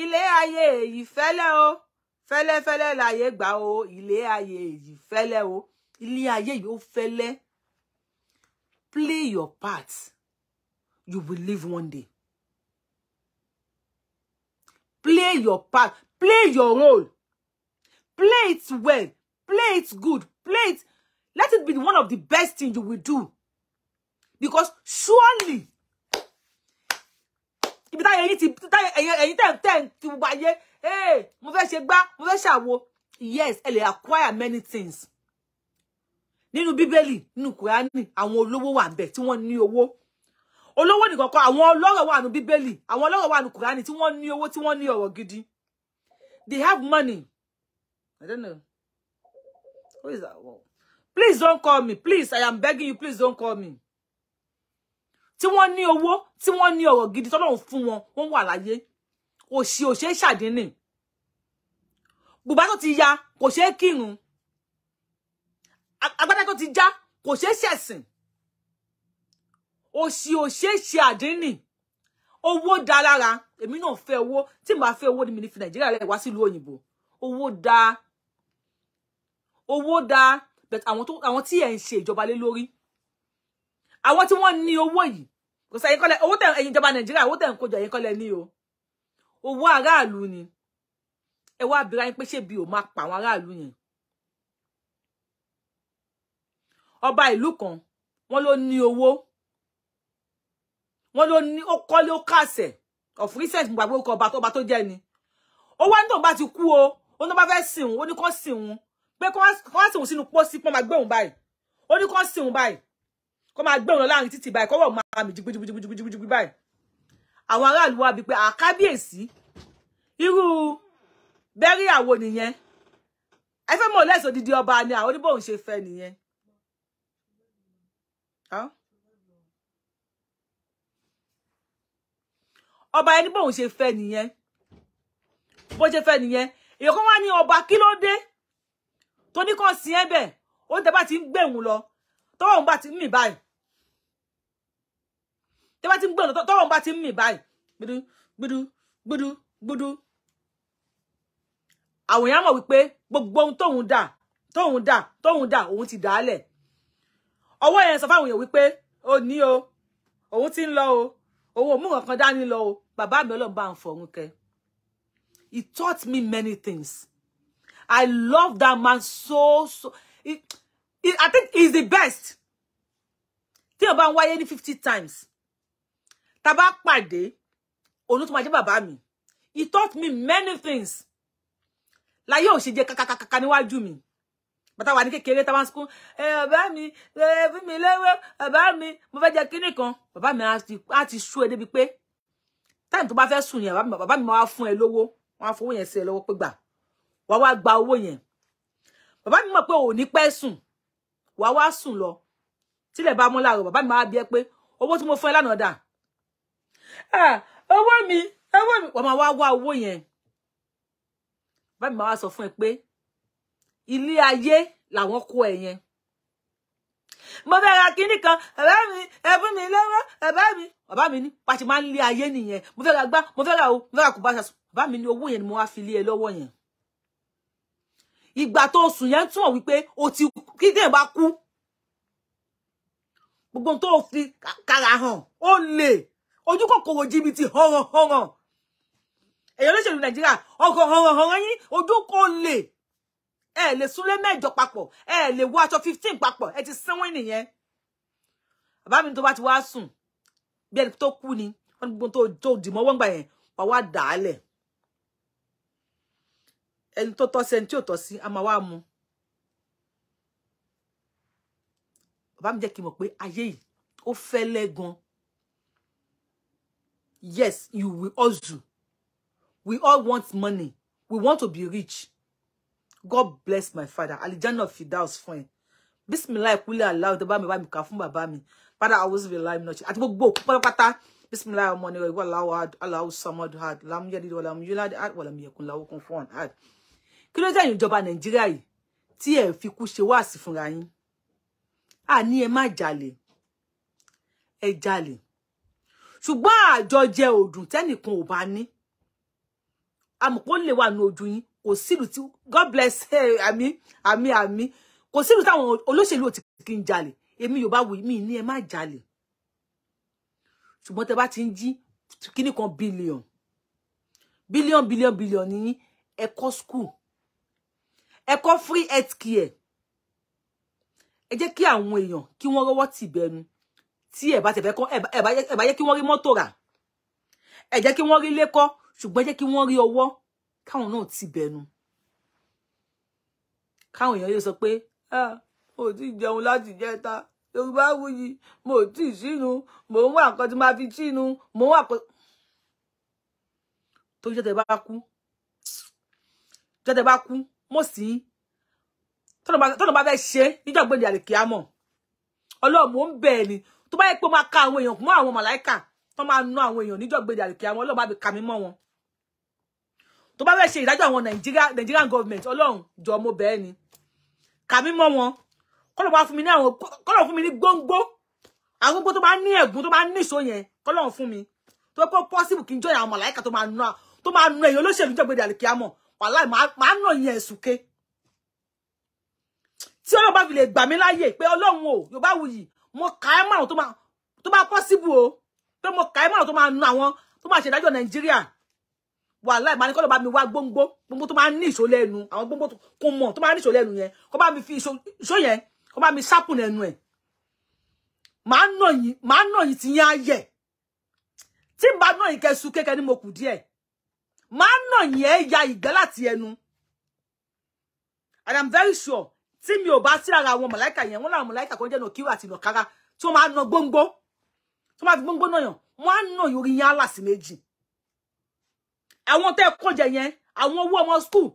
ilé ayé èyí fẹ́lẹ́ o. Fẹ́lẹ́fẹ́lẹ́ láyé gbà o, ilé ayé èyí fẹ́lẹ́ o. Ilé ayé yìí ó fẹ́lẹ́. Play your part. You will live one day. Play your part. Play your role. Play it well. Play it good. Play it. Let it be one of the best things you will do. because surely ibi ta ẹ̀yin ti ten ti wáyé mo fẹ́ ṣe gbá mo fẹ́ ṣàwo yes ẹ lè acquire many things nínú Bíbélì nínú Kùránì àwọn olówó wà ńbẹ̀ tí wọ́n ní owó olówó nìkan kọ́ àwọn ọlọ́rọ̀ wà nínú Bíbélì àwọn ọlọ́rọ̀ wà nínú Kùránì tí wọ́n ní owó tí wọ́n ní ọ̀rọ̀ gidi they have money. I don't know. Who is that? Whoa. Please don't call me. Please, I am begging you. Please don't call me. Tí wọ́n ní owó, tí wọ́n ní ọ̀rọ̀ gidi, t'Ọlọ́run fún wọn, wọ́n wà láyé. Òṣì ò ṣe ṣàdínì. Bùbá tó ti ya, kò ṣe kírun. Agbádá tó ti já, kò ṣe ṣẹ̀sìn. Òṣì ò ṣe ṣàdínì. Owó dá lára. Èmi náà fẹ́ owó. Tí n bá fẹ́ owó ni mi ní fi Nàìjíríà lẹ̀ wá sílùú òyìnbó. Owó dá. Owó dá. But àwọn tí ẹ̀ ń ṣe ìjọba lé lórí. Àwọn tí wọ́n ní owó yìí. Kò sẹ́yìn kọ́lẹ̀ owó tẹ̀ ẹ̀yin ìjọba Nàìjíríà owó tẹ̀ ń kójọ ẹ̀yin kọ́lẹ̀ ní o. Owó aráàlú ni. Ẹ wá bira yín pé ṣé bí o máa pa àwọn aráàlú yẹn. Ọba ìlú kan wọ́n ló ní owó. Wọ́n ló ní ó kọ́lé ó kàsẹ̀. Of recent gbàgbé ó kọ ọba tó jẹ́ ni. Ó wá ní tóun bá ti kú o. Ó ní bá fẹ́ sìn òun ó ní kó sìn òun. Pé kó wá sìn òun sínú pósí pọ́n máa gbé òun báyìí. Ó ní kó sìn òun báyìí. Kó máa gbé òun lọ láàrin títì báyìí. Kọ́wọ́ máa mi jìgbìjìgbìjìgbìjìgbì báyìí. Àwọn aráàlú wá bí pé àkábíyèsí irú bẹ́rí àwo nìyẹn. Ẹ fẹ́ mọ̀ lẹ́sọ̀ dídí ọba ni àwọn oníbòun ṣe fẹ́ nìyẹn. Ọba ẹni bóun ṣe fẹ́ nìyẹn. Bó ṣe fẹ́ nìyẹn. Èyàn kan wá ní ọba kí ló dé? Tó ní kàn sí ẹ̀bẹ̀. Ó tẹ́ bá ti ń gbé òun lọ. Tọ́wọ́ òun bá ti ń mì báyìí. Tẹ́ bá ti ń gbé òun lọ. Tọ́wọ́ òun bá ti ń mì báyìí. Gbúdú gbúdú gbúdú gbúdú. Àwọn èèyàn mọ̀ wípé gbogbo ohun tóun dà òun ti dà á lẹ̀. Ọwọ́ yẹn sọ fáwọn èèyàn wípé ó ní o. Òun ti ń lọ o. Òun ò mú nǹkan dání lọ o. Bàbá mi Ọlọ́run bá ń fọ̀run kẹ́. He taught me many things. I love that man so. I think he's the best. Tí ó bá ń wáyé ní 50 times. Tá bá pàdé, òun tó máa jẹ́ bàbá mi. He taught me many things. Láyé ò ṣe jẹ́ kakakaka níwájú mi. Bàtà wà ní kékeré tá bá ń sukún. Bàbá mi, fún mi lẹ́wọ́, bàbá mi, mo fẹ́ jẹ kíní kan. Bàbá mi á ti sú ẹ débi pé. Time tó bá fẹ́ sùn yẹn, bàbá mi máa wá fún ẹ lówó. Wọ́n á fowó yẹn sí ẹ lọ́wọ́ pé gbà. Wá wá gba owó yẹn. Bàbá mi mọ̀ pé ò ní pẹ́ sùn. Wá wá sùn lọ. Tílẹ̀ bá mọ́ láàárọ̀, bàbá mi máa bi ẹ́ pé owó tí mo fún ẹ lánàá dà. Owó mi. Wọ́n máa wá owó yẹn. Bàbá mi máa wá sọ fún ẹ pé ilé ayé làwọn kó ẹ yẹn. Mo fẹ́ ra kíní kan, bàbá mi, ẹ fún mi lọ́wọ́, bàbá mi ní pàṣẹ máa ń lé ayé nìyẹn. Mo fẹ́ ra gbá, mo fẹ́ ra o, mo fẹ́ ra kò bá ṣàṣù. Bàbá mi ní owó yẹn ni mo wá fi lé ẹ lọ́wọ́ yẹn. Ìgbà tó sùn yẹn túmọ̀ wípé o ti kí dé bá kú. Gbogbo tó fi kára hàn, ó lè. Ojú kòkòrò jìbìtì hàn. Èyàn olóṣèlú Nàìjíríà, ọkọ̀ hàn yín, ojú kò lè. Ẹ lè súnlé 8 papọ̀, ẹ lè wọ aṣọ 15 papọ̀, ẹ ti sínwín nìyẹn. Bàbá mi tó bá ti wá sùn, bí ẹni tó kú ni, wọ́n gbogbo tó dì mọ́ wọ́n gbà yẹn, wà wá dàálẹ̀. Ẹni tó tọ́ sí ẹni tí ò tọ́ sí, a máa wá mu. Bàbá mi jẹ́ kí n mọ̀ pé ayé yìí, ó fẹ́lẹ́ gan. Yes, you will hustle. We all want money. We want to be rich. God bless my father. Alijana of Fidaus fún ẹ. Bismillah kúlẹ̀ Allah tó bá mi kà fún bàbá mi. Father, I was very live not. Àti gbogbo pátápátá. Bismillah ọmọ ni wa Allahu samad had. Lam yalid wa lam yulad wa lam yakun lahu kufuwan ahad. Kí ló jẹ́ ìjọba Nàìjíríà yìí tí ẹ fi kú ṣe wáàsí fúnra yín. Ní ẹ má jalè. Ẹ jalè. Ṣùgbọ́n àjọjẹ ọdún tẹ́nìkan ò bá ní. Àmọ̀pọ̀ lè wà ní ojú yín. Kò sílù tí God bless àmì. Kò sílù táwọn olóṣèlú ò ti kí ń jalè. Èmi Yorùbáwùyí mi ní ẹ má jalè. Ṣùgbọ́n tẹ́ bá ti ń jí kíní kan billion ní ẹ kọ́ school. Ẹ kọ́ free health care. Ẹ jẹ́ kí àwọn èèyàn kí wọ́n rọ́wọ́ tì bẹnu. tí ẹ bá te fẹ́ kon ẹ bá jẹ́ kí wọ́n rí mọ́tò rà. Ẹ jẹ́ kí wọ́n rí ilé kọ́, ṣùgbọ́n jẹ́ kí wọ́n rí owó káwọn náà ti bẹnu. Káwọn èèyàn yóò sọ pé mo ti jẹun láti jẹta. Yorubawuyi mo ti sínú, mo ń wá nǹkan tí máa fi sínú, mo wá pé tó jẹ́ tẹ́ bá kú mo sì tó lọ bá fẹ́ ṣe níjọ́ gbé àlè kíámọ̀. Ọlọ́run mo ń bẹ̀ ni tó bá yẹ pé máa ka àwọn èèyàn mọ́ àwọn màláíkà tó máa ná àwọn èèyàn níjọ́ gbé àlè kíámọ̀. Ọlọ́run bá bi ka mi mọ́ wọn. Tó bá fẹ́ ṣe ìdájọ́ àwọn Nigerian government, Ọlọ́run jọ̀ọ́ mo bẹ̀ ni ka mi mọ́ wọn. Kọ́lọ̀ bá fún mi ní àwọn kọ́lọ̀ fún mi ní gbóngbó àwọn gbóngbó tó bá ní ẹ̀gún tó bá ní ìṣó yẹn kọ́lọ̀ fún mi tó pé possible kí n join àwọn màláíkà tó máa ná èèyàn olóṣèlú níjọ́ gbé àlè kíámọ̀. Wàláhì máa ná yẹn ẹ̀sùké. Tí Ọlọ́run bá fi lè gbà mí láyè pé Ọlọ́run o Yorubawuyi mo kà ẹ́ márùn tó bá possible o pé mo kà ẹ́ márùn tó máa ná àwọn tó máa ṣe ìdájọ́ Nàìjíríà. Wàláhì máa ní kọ́lọ̀ bá mi wá gbóngbó tó máa ní ìṣó lẹ́nu àwọn gbóngbó kò mọ̀ tó máa ní ìṣó lẹ́nu yẹn kó bá mi fi ìṣó yẹn kó bá mi sápùn lẹ́nu ẹ̀. Máa ná yín ti yẹn ayẹ̀ tí n bá ná yín kẹ́ su kékeré ní mo kù díẹ̀. Máa ná yín ẹ̀ ya ìgbẹ́ láti ẹnu. And I'm very sure tí mi ò bá sí ara àwọn màláíkà yẹn wọ́n láwọn màláíkà kan jẹ́ Nòkírà àti Nòkárà tí wọ́n máa ná gbóngbó tí wọ́n máa fi gbóngbó náà yàn wọ́n á ná yorí yẹn á là sí méjì. Àwọn tẹ́ kó jẹ yẹn àwọn owó ọmọ school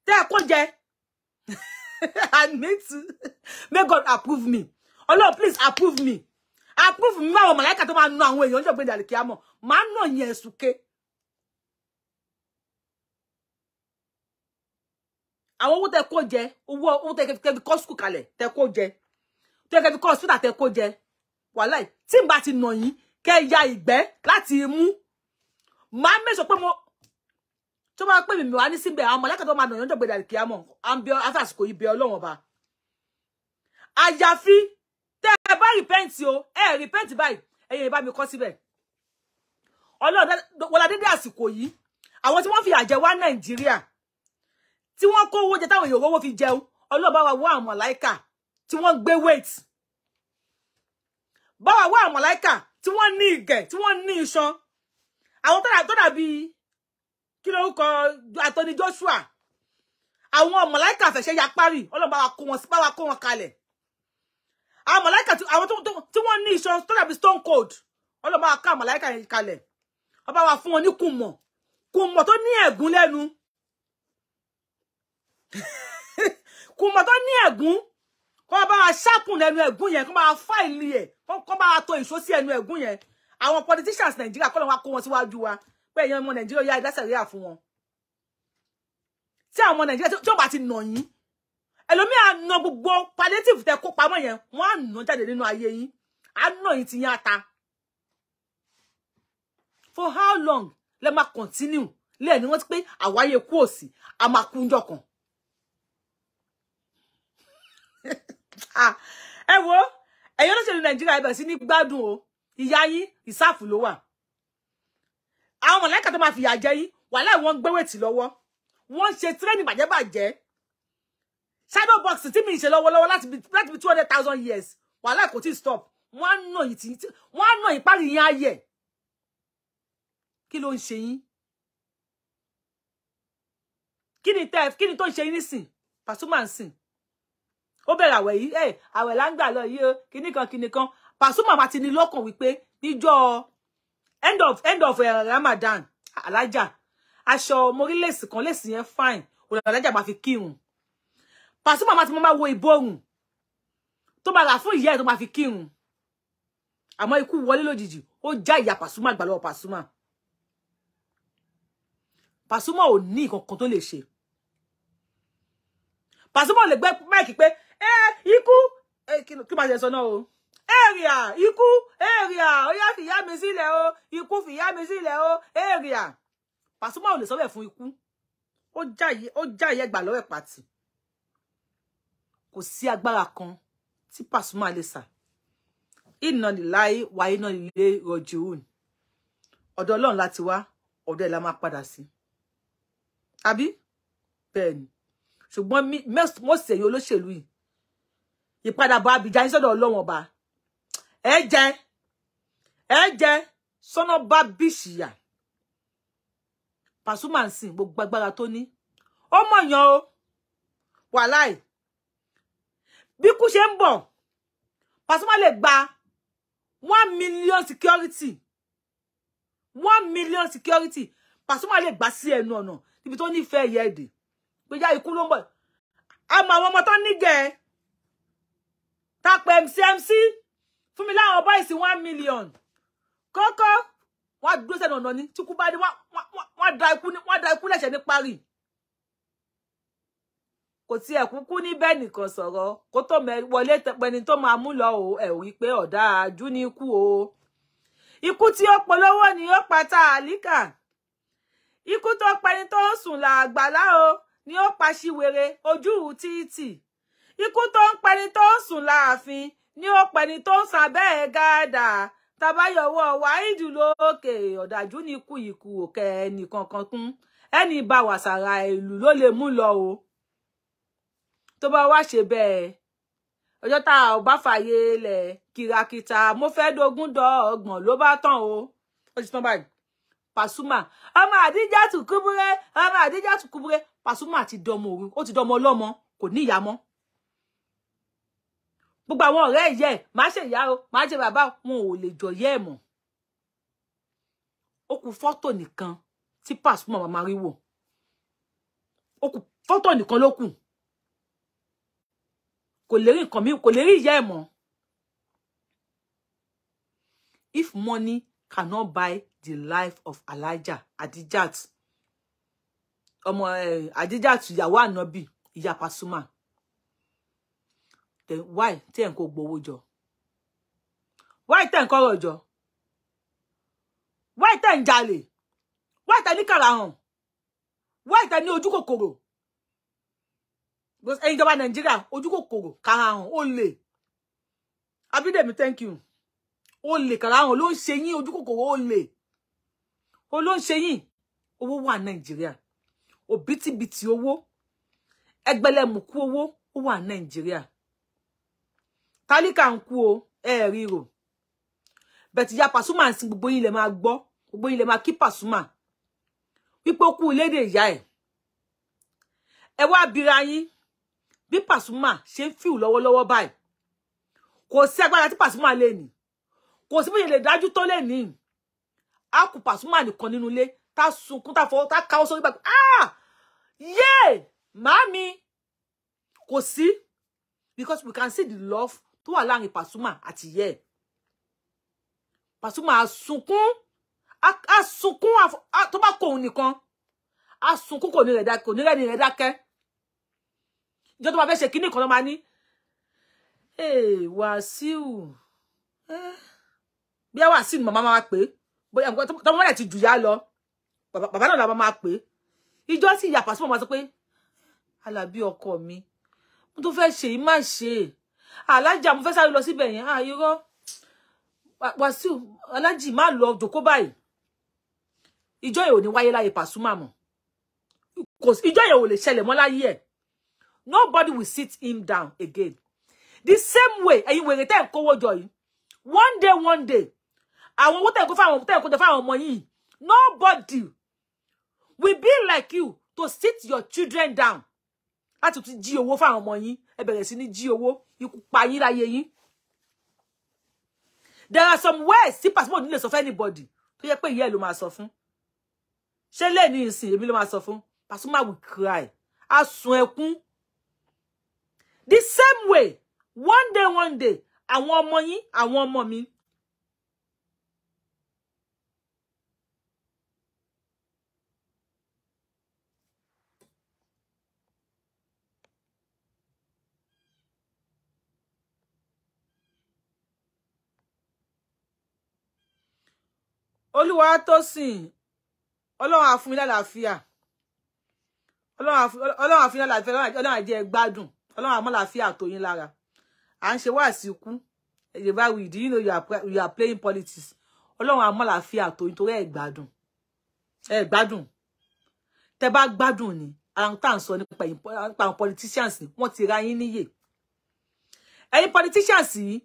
tẹ́ kó jẹ I need to may God approve me. Oh Lord, please approve me. Approve me àwọn màláíkà tó máa ná àwọn èèyàn níjọ́ gbé àlè kíámọ̀. Máa ná yẹn ẹ̀sùké. Àwọn owó tẹ́ kó jẹ owó tẹ́ fi kọ́ school kalẹ̀ tẹ́ kó jẹ tẹ́ fi kọ́ hospital tẹ́ kó jẹ. Wàláhì tí n bá ti ná yín kẹ́ ya ìgbẹ́ láti mú. Máa mẹ́sọ pé mo tó bá pè mí wá ní síbẹ̀ àwọn màláíkà tó máa ná yín níjọ́ gbé àlè kíámọ̀. Àbíọ́ afásìkò yìí bẹ Ọlọ́run ọba. Àyàfi tẹ́ ẹ bá repent o repent báyìí ẹ̀yin bá mi kọ síbẹ̀. Ọlọ́run wọlá dédé àsìkò yìí àwọn tí wọ́n fi àjẹ wá Nàìjíríà tí wọ́n kó owó jẹ táwọn èèyàn owó fi jẹun Ọlọ́run bá wa wá àwọn màláíkà tí wọ́n gbé weight bá wa wá àwọn màláíkà tí wọ́n ní ìgẹ̀ tí wọ́n ní iṣan àwọn tó dàbí kí lórúkọ Anthony Joshua àwọn màláíkà fẹ̀ṣẹ̀ ya parí Ọlọ́run bá wa kó wọn kalẹ̀. Àwọn màláíkà àwọn tí wọ́n ní iṣan tó dàbí stone cold Ọlọ́run bá wa ká màláíkà yẹn kalẹ̀. Ó bá wa fún wọn ní kùmọ̀ tó ní ẹ̀gún lẹ́nu kùmọ̀ tó ní ẹ̀gún kó bá wa ṣàpùn lẹ́nu ẹ̀gún yẹn kó bá wa fáìlì ẹ̀ kó bá wa to ìṣó sí ẹnu ẹ̀gún yẹn. Àwọn politicians Nàìjíríà kọ́ ló wá kó wọn síwájú wa pé èèyàn ọmọ Nàìjíríà yá ìdásẹ̀ rí à fún wọn. Tí àwọn ọmọ Nàìjíríà tí ó bá ti nà yín ẹlòmíì á ná gbogbo palliative tẹ́ kó pamọ́ yẹn wọ́n á ná jáde nínú ayé yín á ná yín ti yín ata. For how long lẹ máa continue lẹ́ẹ̀ni wọ́n ti pé àwáyé kú òsì a máa kú ńjọ́ kan. Ẹ wo ẹ̀yin olóṣèlú Nàìjíríà ibẹ̀ sí ní gbádùn o ìyá yín ìsáàfù ló wà. Àwọn màláíkà tó máa fìyà jẹ yín wàhálà wọ́n gbé wètì lọ́wọ́ wọ́n ṣe training bàjẹ́ shadow box tí mi ṣe lọ́wọ́lọ́wọ́ láti bí 200,000 years wàhálà kò tí stop wọ́n á ná yín parí yín ayẹ̀. Kí ló ń ṣe yín? Kí ni tó ń ṣe yín nísìn? Pasuma ń sìn ó bẹ̀rẹ̀ àwẹ̀ yìí àwẹ̀ là ń gbà lọ yìí o kíní kan Pasuma máa ti ní lọ́kàn wípé níjọ́ end of Ramadan alájà aṣọ morílẹ̀sì kan lẹ́sì yẹn fine òun alájà máa fi kírun. Pasuma máa ti máa wo ìborùn tó máa rà fún ìyá ẹ̀ tó máa fi kírun. Àmọ́ ikú wọlé lójijì ó já ìyá Pasuma gbà lọ́wọ́ Pasuma. Pasuma ò ní nǹkan tó lè ṣe. Pasuma lè gbé máìkì pé ikú kí máa ṣe sọ náà o area ikú area ó yá fìyà mi sílẹ̀ o ikú fìyà mi sílẹ̀ o area. Pasuma ò lè sọ bẹ́ẹ̀ fún ikú ó já ìyẹ́ gbà lọ́wọ́ ẹ̀ pàtì. Kò sí agbára kan tí Pasuma lè sà. Inna lillahi wa inna ilaihi raji'un. Ọ̀dọ̀ Ọlọ́run láti wá ọ̀dọ̀ ẹ̀ la máa padà sí. Àbí bẹ́ẹ̀ ni ṣùgbọ́n mo ṣèyí olóṣèlú yìí ìpadàbọ̀ Abidjan sọ́dọ̀ Ọlọ́run ọba ẹ jẹ sono ba bishiya Pasuma nsin gbogbo agbára tó ní ó mọ̀yàn o wàláì bí kú ṣe ń bọ̀ Pasuma lè gba 1 million security 1 million security Pasuma lè gbà sí ẹnu ọ̀nà níbi tó nífẹ̀ẹ́ yẹ èdè pé já ikú ló ń bọ̀ àmọ́ àwọn ọmọ tó nígẹ̀ tá pé MC fún mi láwọn boys 1 million kókó wọ́n dúró sẹ́nu ọ̀nà ní tí kú bá dé wọ́n da ikú lẹ́sẹ̀ ní parí kò tí ẹ̀ kúkú ní bẹ́ẹ̀ nìkan sọ̀rọ̀ kó tó wọlé tẹpẹni tó máa mú lọ o ẹ̀ wí pé ọ̀dà ajú ní ikú o ikú tí ó polówó ni ó pa tàlíkà ikú tó pẹni tó ń sùn làgbàlá o ni ó pa ṣíwèrè ojú títì ikú tó ń pẹni tó ń sùn láàfin ni ó pẹni tó ń sàbẹ́ gàdà tabayọwọ wáìdù lókè ọ̀dájú ní ikú òkè ẹnìkankan kún ẹni bá wàsàrà ìlú ló lè mú lọ o tó bá wá ṣe bẹ́ẹ̀ ọjọ́ tá ò bá fàyè lẹ̀ kìràkìtà mo fẹ́ dógún dọ́gbọ̀n ló bá tán o ó ti tán báyìí Pasuma ọmọ Àdíjàtù Kúbúrẹ́ Pasuma ti dọmọ òru ó ti dọmọ ọlọ́mọ kò ní ìyá mọ́ gbogbo àwọn ọ̀rẹ́ ìyá ẹ̀ máa ṣe ìyá o máa ṣe bàbá wọn ò lè jọ yẹ́ ẹ̀ mọ́ ó kù fọ́tò nìkan tí Pasuma máa rí wò ó kù fọ́tò nìkan ló kù kò lè rí nǹkan mi kò lè rí ìyá ẹ̀ mọ́ if money cannot buy the life of Adijat ọmọ Adijat ìyàwó Ànábì ìyá Pasuma then why tí en kò gbowó jọ why tí en kò rọ̀ jọ why tí en jalè why tí ní karahàn why tí ní ojú kòkòrò because ẹ̀yin jọba Nàìjíríà ojú kòkòrò karahàn ó lè Abídèmí thank you ó lè karahàn ló ń ṣe yín ojú kòkòrò ó lè ó ló ń ṣe yín owó wà Nàìjíríà òbítíbitì owó ẹgbẹ̀lẹ́mùkú owó ó wà Nàìjíríà tálíkà ń kú o ríro bẹ̀tì ya Pasuma ń sin gbogbo yín lẹ máa gbọ́ gbogbo yín lẹ máa kí Pasuma wípé ó kú lédè ìyá ẹ̀ ẹ wá bira yín bí Pasuma ṣe ń fíù lọ́wọ́lọ́wọ́ báyìí kò sí agbára tí Pasuma lè ní kò sí bóyá lè dájú tó lè ní á kú Pasuma nìkan nínú ilé tá sunkún tá fọwọ́ tá káwọ́ sórí báyìí yé màámi kò sí because we can see the love tó wà láàrin Pasuma àti ìyá ẹ̀ Pasuma asunkún tó bá kó òun nìkan asunkún kò ní rẹ̀ dákẹ́ ìjọ tó bá fẹ́ ṣe kíní kan ló máa ní Wàsíù bí ẹ Wàsíù ni màmá máa pè é bóyá tọmọ rẹ̀ ti jùyà lọ bàbá náà la máa pè é ìjọ tí ìyá Pasuma máa sọ pé Àlàbí ọkọ mi mo tó fẹ́ ṣe má ṣe alájà mo fẹ́ sáré lọ síbẹ̀ yẹn irọ́ Wàsíù alájì má lọ jókòó báyìí ìjọ yẹn ò ní wáyé láyé Pasuma mọ́ ìjọ yẹn ò lè ṣẹlẹ̀ mọ́ láyé ẹ̀ nobody will sit him down again the same way ẹ̀yin wèrè tẹ́ ń kówó jọ yìí one day àwọn owó tẹ́ ń kó fáwọn ọmọ yìí nobody will be like you to sit your children down láti tún jí owó fáwọn ọmọ yín ẹ bẹ̀rẹ̀ sí ní jí owó ikú pa yín láyé yín there are some ways tí Pasuma ní lè sọ fún anybody tó yẹ pé ìyá ẹ̀ ló máa sọ fún ṣé lè ní ìsìn èmi ló máa sọ fún Pasuma will cry á sun ẹkún the same way one day àwọn ọmọ yín àwọn ọmọ mi Olúwa tó sìn Ọlọ́run á fún yín lálàáfíà Ọlọ́run á fún yín lálàáfíà Ọlọ́run á jẹ́ gbádùn Ọlọ́run á mọ́ làáfíà tó yín lára à ń ṣe wá sí ikú Yorubawuyi do you know you are playing politics Ọlọ́run á mọ́ làáfíà tó yín torí ẹ gbádùn tẹ́ bá gbádùn ni àwọn tá ń sọ nípa àwọn politicians ni wọ́n ti ra yín níyè ẹ̀yin politicians yìí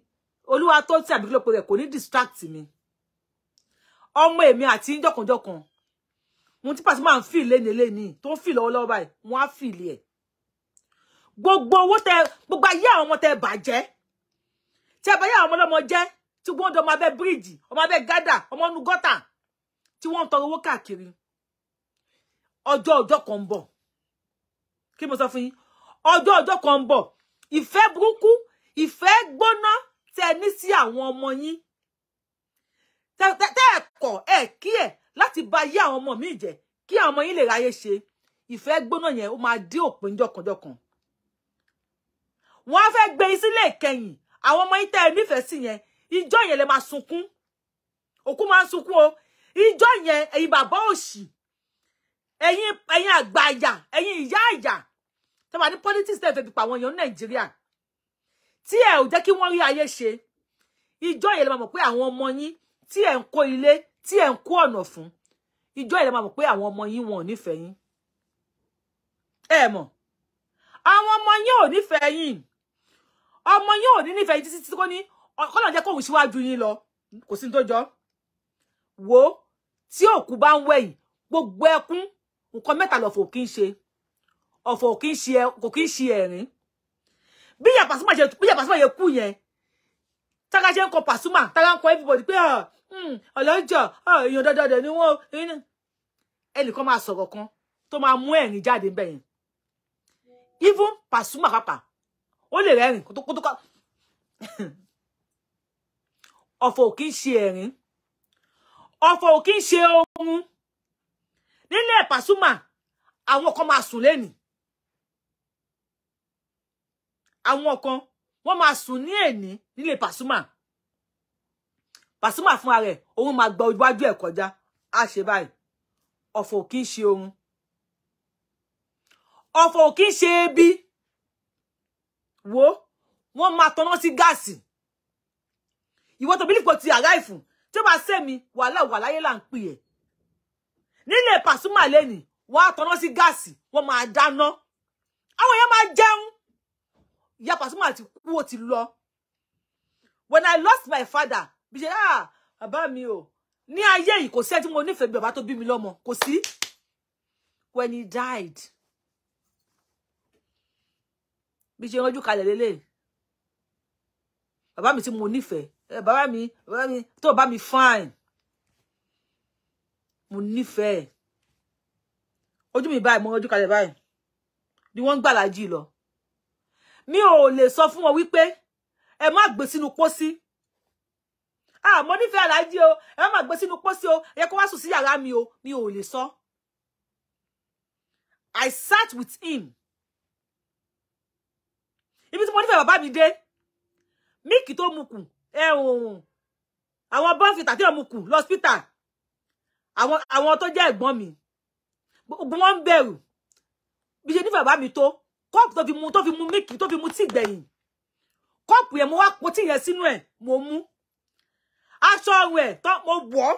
Olúwa tó ti àbí kí ló pe rẹ̀ kò ní distract mi. Ọmọ èmi àti jọ̀kanjọ̀kan. Mo ti Pasuma ń feel leni tó ń feel lọ́wọ́lọ́wọ́ báyìí. Wọ́n á feel ẹ̀. Gbogbo owó tẹ gbogbo ayé àwọn ọmọ tẹ bàjẹ́. Tẹ bá yá àwọn ọmọ jẹ́ tí wọ́n do ọmọ abẹ́ bridge, ọmọ abẹ́ gádà, ọmọ nu gọ́tà tí wọ́n ń tọrọ owó káàkiri. Ọjọ́ kan ń bọ̀. Kí mo sọ fún yín? Ọjọ́ kan ń bọ̀. Ìfẹ́ burúkú, ìfẹ́ gbóná tẹ ní sí àwọn ọmọ yín. Tẹ ẹ̀kọ́ ẹ̀ kí ẹ̀ láti bá yé àwọn ọmọ mi jẹ́ kí àwọn ọmọ yín lè ráyé ṣe. Ìfẹ́ gbóná yẹn ó máa dé òpin jọ̀kanjọ̀kan. Wọ́n á fẹ́ gbé yín sílé ìkẹyìn. Àwọn ọmọ yín tẹ́ ẹ nífẹ̀ẹ́ sí yẹn, ìjọ yẹn lè máa sunkún. Òkú máa ń sunkún o. Ìjọ yẹn ẹ̀yin bàbá òṣì. Ẹ̀yin àgbà àyà, ẹ̀yin ìyá àyà. Tẹ́ bá ní politics tẹ́ fẹ́ fi pa àwọn èèyàn ní Nàìjíríà. Tí ẹ ò jẹ́ kí wọ́n rí ayé ṣe. Ìjọ yẹn lè máa mọ̀ pé àwọn ọmọ yín tí ẹ ń kó ilé, tí ẹ ń kó ọ̀nà fún. Ìjọ yẹn lè máa mọ̀ pé àwọn ọmọ yín wọn ò nífẹ̀ẹ́ yín. Ẹ mọ̀. Àwọn ọmọ yín ò nífẹ̀ẹ́ yín. Ọmọ yín ò ní nífẹ̀ẹ́ yín títí kó ní kọ́lọ̀ jẹ́ kóhun síwájú yín lọ. Kò sí tó jọ. Wo tí òkú bá ń wẹ̀yìn gbogbo ẹkún nǹkan mẹ́ta lọ̀fọ̀ kì í ṣe. Ọ̀fọ̀ kò kì í ṣe ẹ̀rín. Bí ìyá Pasuma yẹ kú yẹn. Tága ṣe ń kọ Pasuma, tága ń kọ everybody pé ọlọ́jọ́ èèyàn dandan ni wọ́n. Ẹnìkan máa sọ̀rọ̀ kan tó máa mú ẹ̀rín jáde ńbẹ̀ yẹn. Even Pasuma pàpà ó lè rẹ́rìn kó tó ọ̀fọ̀ kì í ṣe ẹ̀rín. Ọ̀fọ̀ kì í ṣe ohun. Nílé Pasuma àwọn kan máa sùn lẹ́nìí. Àwọn kan wọ́n máa sùn ní èní nílé Pasuma. Pasuma fún ara rẹ̀ òun máa gba iwájú ẹ̀ kọjá. Á ṣe báyìí. Ọ̀fọ̀ kì í ṣe ohun. Ọ̀fọ̀ kì í ṣe ebi. Wo wọ́n máa tọ́nà sí gáàsì. Ìwọ tó believe kò ti arrive tí ó bá ṣe mi wàhálà wà láyé là ń pè ẹ́. Nílé Pasuma lẹ́nìí wọ́n á tọ́nà sí gáàsì. Wọ́n máa dáná. Àwọn èèyàn máa jẹun. Ìyá Pasuma ti kú ó ti lọ. When I lost my father, bí ṣe bàbá mi o. Ní ayé yìí kò sí ẹ́ tí mo nífẹ̀ẹ́ bí bàbá tó bí mi lọ́mọ. Kò sí. When he died. Bí ṣe rọ́jú kalẹ̀ lélẹ̀. Bàbá mi tí mo nífẹ̀ẹ́. Bàbá mi tó bá mi fine. Mo nífẹ̀ẹ́. Ojú mi báyìí mo rọ́jú kalẹ̀ báyìí. Ni wọ́n gbà lájí lọ. Mi ò lè sọ fún wọn wípé ẹ má gbé sínú pósí. Mo nífẹ̀ẹ́ Àlájí o, ẹ má gbé sínú pósí o, ẹ kó wá sùn sí yàrá mi o. Mi ò lè sọ. I sat with him. Ibi tí mo nífẹ̀ẹ́ bàbá mi dé. Míkì tó mu kù. Àwọn bọ́ǹfìtà tí ó mu kù lọ́spítà. Àwọn tó jẹ́ ẹ̀gbọ́n mi. Gbogbo wọn ń bẹ̀rù. Bí ṣe nífẹ̀ẹ́ bàbá mi tó. Kọ́ọ̀pù tó fi mu míkì tó fi mu tí gbẹ̀yìn. Kọ́ọ̀pù yẹn mo wá po tí yẹn sínú ẹ̀ mo mú. Aṣọ rẹ̀ tó mo wọ̀.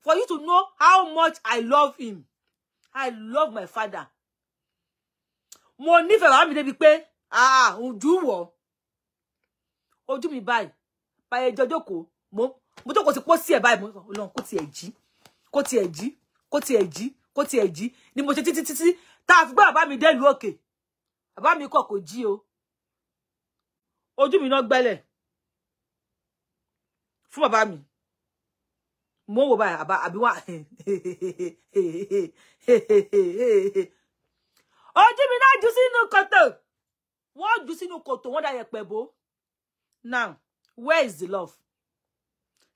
For you to know how much I love him. I love my father. Mo nífẹ̀ẹ́ bàbá mi débi pé ojú wọ̀. Ojú mi báyìí. Báyìí jókòó. Mo jókòó sí pósí ẹ̀ báyìí. Ọlọ́run kó tiẹ̀ jí. Ni mo ṣe títí tá a fi gbé bàbá mi dé ìlú òkè. Bàbá mi kò jí o. Ojú mi náà gbẹ́lẹ̀. Fún bàbá mi. Mo wò báyìí àbí wá. Ojú mi náà jù sínú kòtò. Wọ́n jù sínú kòtò wọ́n dá yẹ̀pẹ̀ bò. Now, where is the love?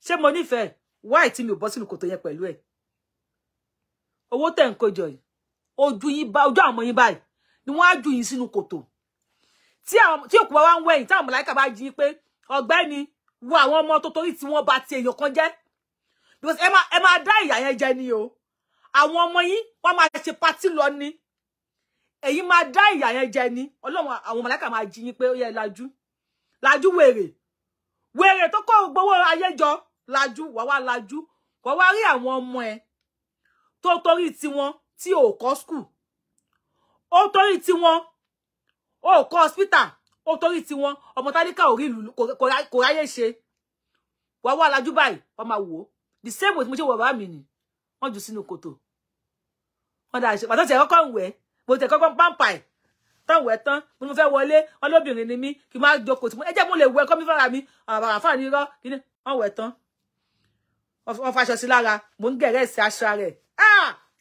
Ṣé mo nífẹ̀ẹ́? Why tí mi ò bọ́ sínú kòtò yẹn pẹ̀lú ẹ̀? Owó tẹ̀ ń kó jọ yìí. Ojú àwọn ọmọ yín báyìí ni wọ́n á jù yín sínú kòtò. Tí òkú bá wá ń wẹ̀yìn, tí àwọn màláíkà bá jí pé ọ̀gbẹ́ni wo àwọn ọmọ tó torí tí wọ́n bá ti èèyàn kan jẹ́. Because ẹ máa dá ìyà yẹn jẹ ni o. Àwọn ọmọ yín wọ́n máa ṣe pátì lọ ni. Èyí máa dá ìyà yẹn jẹ ni. Ọlọ́run àwọn màláíkà máa jí yín pé ó yẹ lajú wèrè tó kó gbowó ayé jọ lajú wá lajú wá wá rí àwọn ọmọ ẹ tó torí tí wọ́n tí ò kọ́ school. Ó torí tí wọ́n ó kọ́ hospital ó torí tí wọn ọmọ tálíkà ò rí ìlú kò ráyè ṣe wá wá lajú báyìí wọ́n máa wò the same way mo ṣe wọ bàbá mi ni wọ́n jù sínú kòtò wọ́n dá ṣe pàtó tẹ kọ́kọ́ ń wẹ̀ mo tẹ kọ́kọ́ pampa ẹ̀ tán wẹ̀ tán mo fẹ́ wọlé wọn lóbìnrin ni mí kí n má jókòó tí mo ẹ jẹ́ mo lè wẹ̀ kọ́ mi fara mi àwọn àfáà ní irọ́ kí ni wọ́n wẹ̀ tán wọ́n faṣọ sí lára mo ń gẹ̀rẹ́ sí aṣọ rẹ̀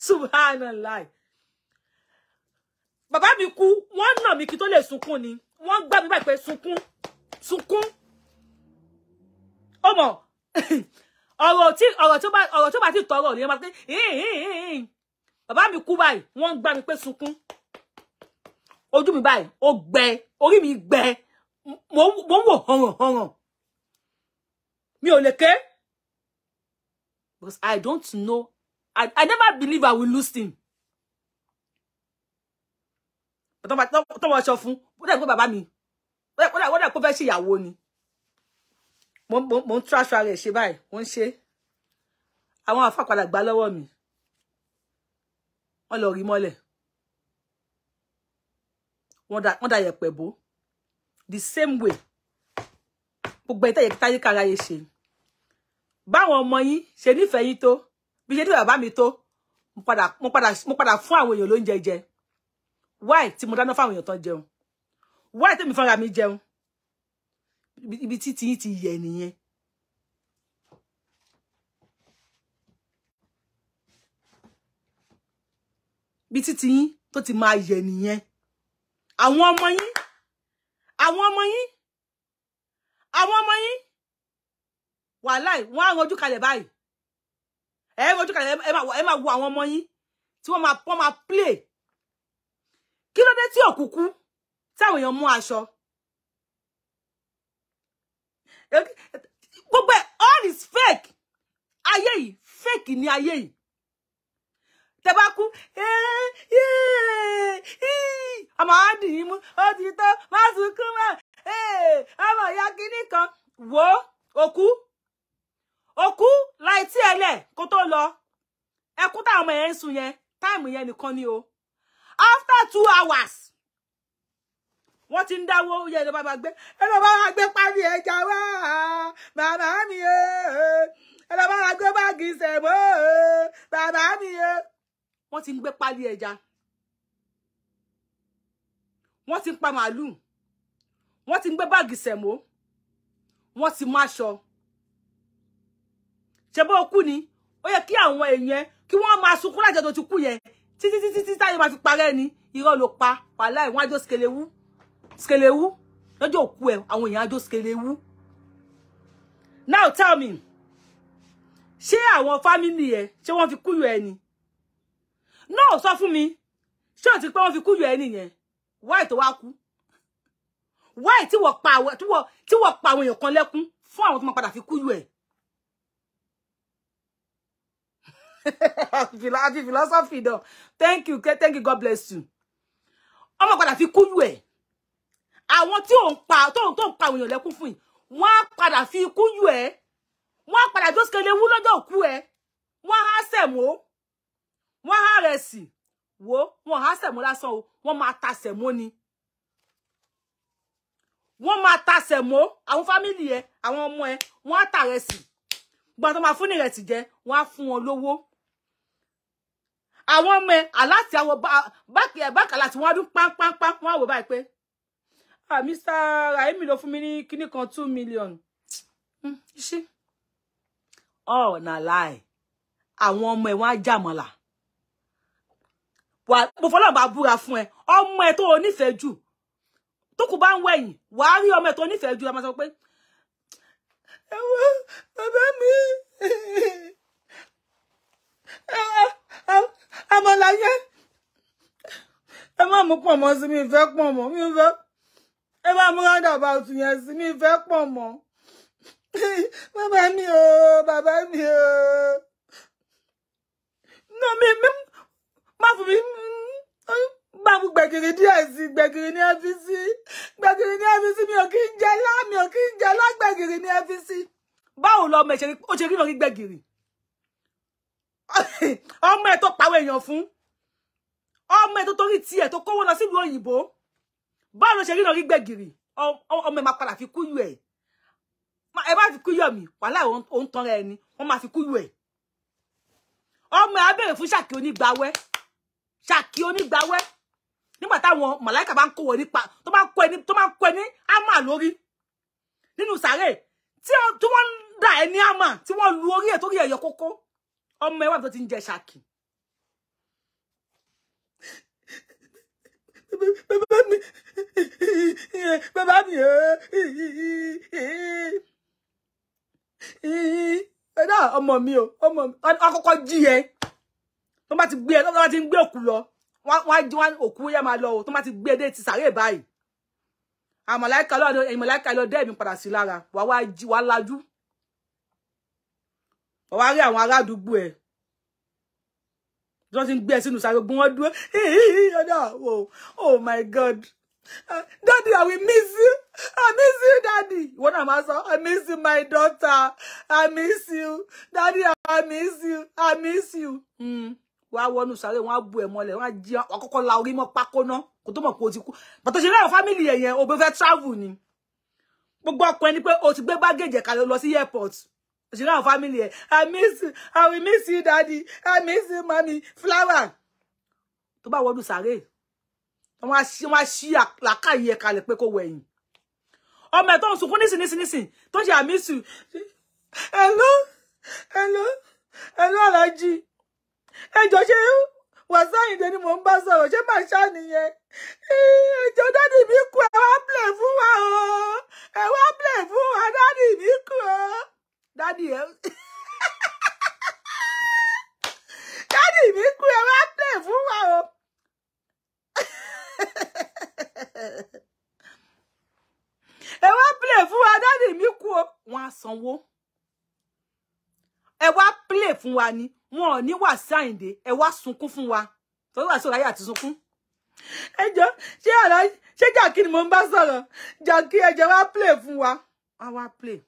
subhanallah bàbá mi kú wọ́n nà mí kí tó lè sunkún ni wọ́n gbá mi báyìí pé sunkún ó mọ̀ ọ̀rọ̀ tó bá ti tọrọ ni ẹ máa pé bàbá mi kú báyìí wọ́n gbá mi pé sunkún ojú mi báyìí ó gbẹ orí mi gbẹ mo ń wò hànràn mi ò lè ké because I don't know I never believe I will lose him. Tó wọ́n aṣọ fún ó dẹ̀ pé bàbá mi ó dẹ̀ pé fẹ́ ṣe ìyàwó ni mo ń trash ara ẹ̀ ṣe báyìí wọ́n ń ṣe àwọn àfàpadà gbà lọ́wọ́ mi wọ́n lọ rí mọ́lẹ̀ wọ́n dà yẹ̀pẹ̀ bò the same way gbogbo ìtẹ́yẹ táyé kára yẹ ṣe báwọn ọmọ yín ṣe nífẹ̀ẹ́ yín tó bí ṣe nífẹ̀ẹ́ bàbá mi tó mo padà fún àwọn èèyàn lóúnjẹ jẹ why tí mo dáná fáwọn èèyàn tán jẹun why tèmi fúnra mi jẹun ibi tí tiyín ti yẹ nìyẹn bí tí tiyín tó ti máa yẹ nìyẹn àwọn ọmọ yín wàláì wọ́n á rojú kalẹ̀ báyìí ẹ rojú kalẹ̀ ẹ máa wo àwọn ọmọ yín tí wọ́n máa play kí ló dé tí òkùnkú táwọn èèyàn mú aṣọ gbogbo all is fake ayé yìí fake ni ayé yìí tẹ́ bá kú ọmọ adi yìí mú ó ti tó má sunkún mọ́ ọmọ ìyá kìíní kan wo òkú láì tí ẹlẹ kó tó lọ ẹkún táwọn ọmọ yẹn ń sùn yẹn táìmù yẹn nìkan ni o after 2 hours wọ́n ti ń dáwó yẹ ló bá gbé parí ẹja wá bàbá mi ẹ lọ bá gbé báàgì sẹ̀mó bàbá mi wọ́n ti ń gbé parí ẹja wọ́n ti ń pa màálù wọ́n ti ń gbé báàgì sẹ̀mó wọ́n ti máṣọ ṣe bó kú ni ó yẹ kí àwọn èèyàn kí wọ́n máa sunkún lájọ tó ti kú yẹn títí táyé máa fi parẹ́ ni irọ́ ló pa wàláì wọ́n á jó skelewu lọ́jọ́ òkú ẹ̀ àwọn èèyàn á jó skelewu. Now tell me ṣé àwọn family ẹ̀ ṣé wọ́n fi kúyọ ẹ ni no sọ fún mi ṣé ó ti pé wọ́n fi kúyọ ẹ nìyẹn why tó wá kú why tí wọ́n pa àwọn èèyàn kan lẹ́kún fún àwọn tó máa padà fi kúyọ ẹ. Happy philosophy though. Thank you, God bless you. Ọmọ padà fi kúyù ẹ̀. Àwọn tí ó ń pa àwọn èèyàn lẹ́kún fún yìí, wọ́n á padà fi kúyù ẹ̀. Wọ́n á padà jóskele wú lọ́jọ́ òkú ẹ̀. Wọ́n á sẹ̀mó. Wọ́n á rẹ̀sì. Wo, wọ́n á sẹ̀mó lásán o. Wọ́n máa ta sẹ̀mó ni. Wọ́n máa ta sẹ̀mó. Àwọn fámìlì ẹ̀, àwọn ọmọ ẹ̀, wọ́n á ta rẹ̀sì. Gbọ́n tó máa fún ní rẹ̀sì jẹ, wọ́n á fún wọn lówó. Àwọn ọmọ ẹ̀ aláti àwọn bákàlà tí wọ́n dún pánpánpán wọ́n á wò báyìí pé Mr. Raimi ló fún mi ní kíní kan 2 million. Ṣé na lie àwọn ọmọ ẹ̀ wọ́n á jàmọ̀là mo fọlọ́ bá búra fún ẹ ọmọ ẹ̀ tó o nífẹ̀ẹ́ jù tó kù bá ń wẹ̀yìn wàá rí ọmọ ẹ̀ tó o nífẹ̀ẹ́ jù ẹ máa sọ pé bàbá mi àmàlà yẹn ẹ má mú pọ̀ mọ́ sí mi ìfẹ́ pọ̀ mọ́ mi ìfẹ́ ẹ má mú roundabout yẹn sí mi ìfẹ́ pọ̀ mọ́ bàbá mi no mi má fún mi bá mú gbẹ̀gìrì díẹ̀ sí gbẹ̀gìrì ní ẹ́fíìsì mi ò kí ń jẹ lágbẹ̀gìrì ní ẹ́fíìsì báwo lọ ọmọ ẹ̀ ó ṣe rí lọ rí gbẹ̀gìrì ọmọ ẹ̀ tó pàwọ̀ èèyàn fún ọmọ ẹ̀ tó torí tiẹ̀ tó kówó lọ sílùú òyìnbó báwo ló ṣe rí lọ rí gbẹ̀gìrì ọmọ ẹ máa padà fi kú yù ẹ ẹ bá fi kú yọ mi wàhálà òun tan rẹ ni wọ́n máa fi kú yù ẹ ọmọ ẹ á bẹ̀rẹ̀ fún Ṣàkí onígbàwẹ́ nígbà táwọn màláìkà bá ń kó wọ nípa tó máa kó ẹni ámà lórí nínú sàárè tí wọ́n ń dà ẹ ní ámà tí wọ́n lu orí ẹ̀ torí ẹ̀ yọ kókó ọmọ ẹ wà tó ti ń jẹ Ṣàkí. Bàbá mi ọmọ mi o ọmọ àkọ́kọ́ jí ẹ tó bá ti gbé ẹ tó bá ti ń gbé òkú lọ wọ́n òkú yẹ máa lọ o tó bá ti gbé dé ti sàárè báyìí àmàláìka lọ dẹ́ mi padà sí lára wà jí wà lájú wà rí àwọn ará àdúgbò ẹ tó ti ń gbé ẹ sínú sàárè gbọ́n dúró oh my God. Daddy, I will miss you. I miss you, Daddy. What am I saying? I miss you, my daughter. I miss you. Daddy, I miss you. I miss you. Wá wọnú sáré wọ́n á bú ẹ mọ́lẹ̀ wọ́n á jí àkọ́kọ́ la orí mọ́ pákó ná kò tó mọ̀ pé ó ti kú. But ṣe na family yẹn ó bẹ́ fẹ́ travel ni. Gbogbo ọkùnrin ni pé ó ti gbé baggage ká lọ sí airport. Ṣe na family yẹn. I miss you. I will miss you, Daddy. I miss you, Mommy. Flower. Tó bá wọnú sáré wọ́n á ṣí làákàyè kalẹ̀ pé kó wẹ̀yìn ọmọ ẹ̀ tó ń sunkún nísìn tó ṣe I miss you hello Aláàjì ẹjọ́ ṣe Wàsáyìndé ni mò ń bá sọ̀rọ̀ ṣé màá ṣá nìyẹn ẹjọ́ dádì mi kú ẹ wá play fún wa o ẹ wá play fún wa dádì mi kú o dádì mi kú ẹ wá play fún wa o. Ẹ wá play fún wa dádì mi kú o wọ́n á sanwó ẹ wá play fún wa ni wọn ò ní Wàsáyìndé ẹ wá sunkún fún wa torí wà sọ láyé àti sunkún ẹjọ́ ṣé Jàkí ni mo ń bá sọ̀rọ̀ Jàkí ẹjọ́ wá play fún wa wọ́n wá play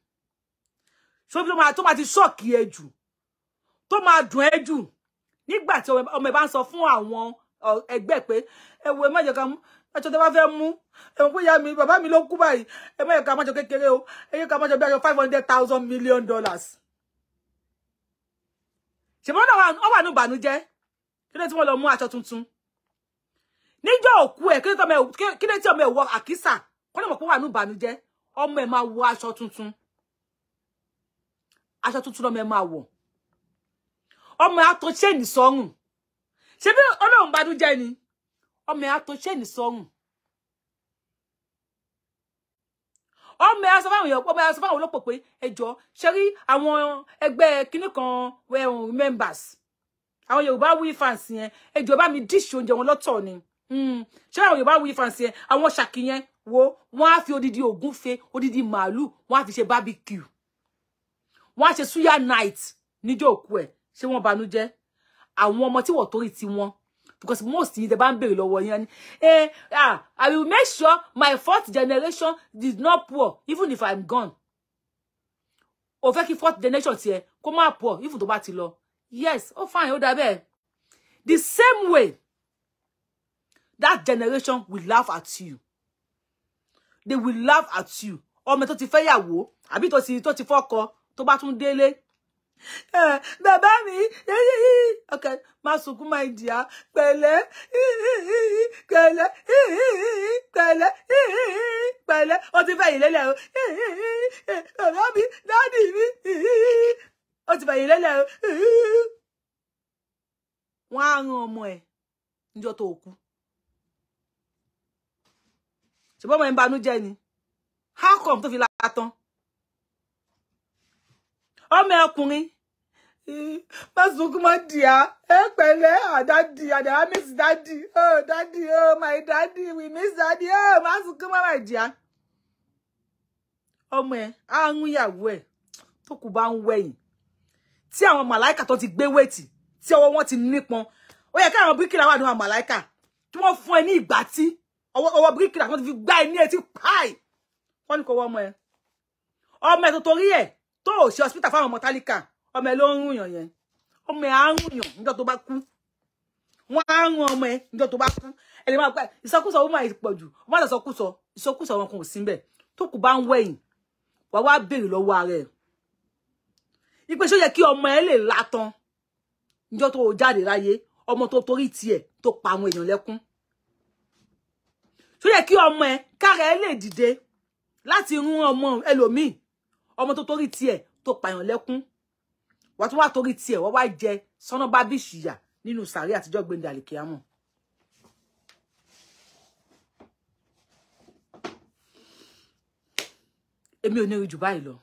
so bí tó máa ti ṣọ́ọ̀kì ẹ jù tó máa dùn ẹ jù nígbà tí ọmọ ẹ bá ń sọ fún àwọn ẹgbẹ́ pé ẹ wo ẹ má jẹ́ ká mú ẹjọ́ tó bá fẹ́ mú ẹ mọ̀ pé ìyá mi bàbá mi ló kú báyìí ẹ má jẹ́ ká má jọ kékeré o ẹ jẹ́ ká má jọ bí ayọ̀ $500,000 million. Ṣèbọn náà wọ́n wà ní ìbànújẹ́ kí ló tí wọ́n lọ mú aṣọ tuntun níjọ́ òkú ẹ̀ kí ló tí ọmọ ẹ̀ wọ àkísà kọ́ ló mọ̀ pé wà ní ìbànújẹ́ ọmọ ẹ̀ máa wọ aṣọ tuntun lọ́mọ ẹ̀ máa wọ̀ ọmọ ẹ̀ á tó chain sọ́rùn ṣé bí Ọlọ́run bànújẹ́ ni ọmọ ẹ̀ á tó chain sọ́rùn ọmọ ẹ̀ á sọ fáwọn olópò pé ẹjọ́ ṣe rí àwọn ẹgbẹ́ kinní kan members àwọn Yorubawuyi fans yẹn ẹjọ́ bá mi díṣì oúnjẹ wọn lọ́tọ̀ ni ṣé àwọn Yorubawuyi fans yẹn àwọn Ṣàkí yẹn wo wọ́n á fi odidi ògúnfe odidi màálù wọ́n á fi ṣe barbecue wọ́n á ṣe suya night níjọ́ òkú ẹ̀ ṣé wọ́n bànújẹ́ àwọn ọmọ tí wọ́n torí ti wọn because most yìí tẹ́ bá ń béèrè lọ́wọ́ yẹn ni I will make sure my fourth generation is not poor even if I'm gone ó fẹ́ kí fourth generation tiẹ̀ kó má poor even tó bá ti lọ yes ó fine ó dà bẹ́ẹ̀ the same way that generation will laugh at you they will laugh at you ọmọ tó ti fẹ́ yàwó àbí tó ti fọ́kọ tó bá tún délé bàbá mi okay má sunkún my dear pẹ̀lẹ́ ó ti fẹ́ yìí lélẹ̀ o bàbá mi dádì mi ó ti fẹ́ yìí lélẹ̀ o wọ́n á rán ọmọ ẹ̀ níjọ́ tó kú ṣùgbọ́n ọmọ ẹ̀ ń banújẹ́ ni how come tó fi látán ọmọ ọkùnrin má sunkún mọ́ díà ẹ pẹ̀lẹ́ daddy I miss daddy oh my daddy we miss daddy má sunkún mọ́ my díà ọmọ ẹ àrùn ìyàwó ẹ tó kù bá ń wẹ̀yìn tí àwọn màláìkà tó ti gbé wéètì tí ọwọ́ wọn ti nípọn ó yẹ káwọn bíríkìlà wà ní àwọn màláìkà tí wọ́n fún ẹ ní ìgbà tí ọwọ́ bíríkìlà wọ́n ti fi gbá ẹ ní etí páì wọ́n ní kò wọ́ ọmọ ẹ tó torí ẹ̀ tó ò ṣe hospital fáwọn ọmọ tálíkà ọmọ ẹ ló ń rùn yàn ọmọ ẹ á rùn yàn níjọ́ tó bá kú wọ́n á rùn ọmọ ẹ níjọ́ tó bá kú ẹni máa pa ìsọkúsọ ó máa pọ̀ jù ó máa ìsọkúsọ wọn kò sí ńbẹ̀ tó kù bá ń wẹ̀yìn wá wá béèrè lọ́wọ́ ara ẹ̀ ipe ṣó yẹ kí ọmọ ẹ lè látàn níjọ́ tó jáde láyé ọmọ tó torí tiẹ̀ tó pa àwọn èèyàn lẹ́kún ṣó yẹ kí ọmọ ẹ kára ẹ lè dìde láti rún ọmọ ẹlòmíì ọmọ tó torí tiẹ̀ tó pa èèyàn lẹ́kún wá tún wá torí tiẹ̀ wá wá jẹ sọ́nà bá bí ṣìyà nínú sàárè àtijọ́ gbẹ̀ndẹ̀ àlìkíyàmọ̀. Èmi ò ní rí jù báyìí lọ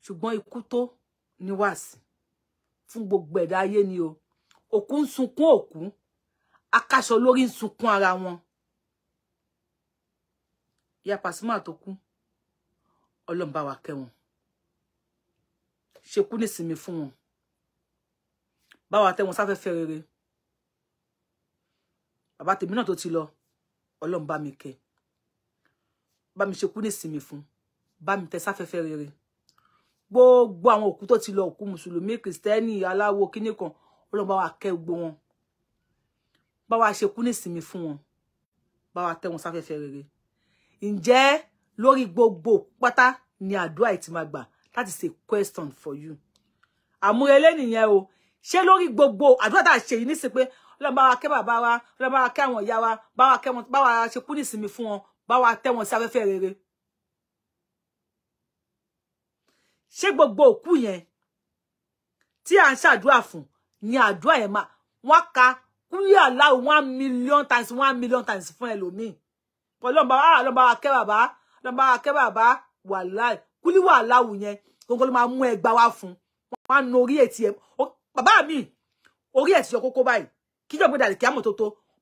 ṣùgbọ́n ikú tó ní wàásì fún gbogbo ẹ̀dá ayé ni o òkú ń sunkún òkú akáṣọ lórí ń sunkún ara wọn. Ìyá Pasuma tó kú Ọlọ́run bá wa kẹ́ wọn ṣekú nísinmi fún wọn bá wa tẹ́ wọn sáfẹ́fẹ́ rere bàbá tèmi náà tó ti lọ Ọlọ́run bá mi kẹ́ bá mi ṣekú nísinmi fún bá mi tẹ́ sáfẹ́fẹ́ rere gbogbo àwọn òkú tó ti lọ òkú mùsùlùmí kìrìsìtẹ́nì aláwo kíní kan Ọlọ́run bá wa kẹ́ gbogbo wọn bá wa ṣekú nísinmi fún wọn bá wa tẹ́ wọn sáfẹ́fẹ́ rere. Ǹjẹ́ lórí gbogbo pátá ni àdúrà ti máa gbà? That is a question for you. Àmúrelé nìyẹn o. Ṣé lórí gbogbo àdúrà tá ṣe yìí ní sí pé Ọlọ́run bá wa kẹ́ bàbá wa, Ọlọ́run bá wa kẹ́ àwọn ìyá wa, bá wa kẹ́ wọn, bá wa ṣe kú nísinmi fún wọn, bá wa tẹ́ wọn sí afẹ́fẹ́ rere. Ṣé gbogbo òkú yẹn tí à ń ṣàdúrà fún ni àdúrà yẹn máa wọ́n ka kúlí Allah 1 million times fún ẹlòmíì. Ọlọ́run bá wa kẹ́ bàbá, Ọlọ́run bá wa kẹ́ bàbá wàláì kúlí wà láwù yẹn gbogbo ló máa mú ẹgbà wá fún wọn á no orí ètì ẹ bàbá mi orí ẹ ti yọ kókó báyìí kíjọ gbé dàlẹ kíámọ tó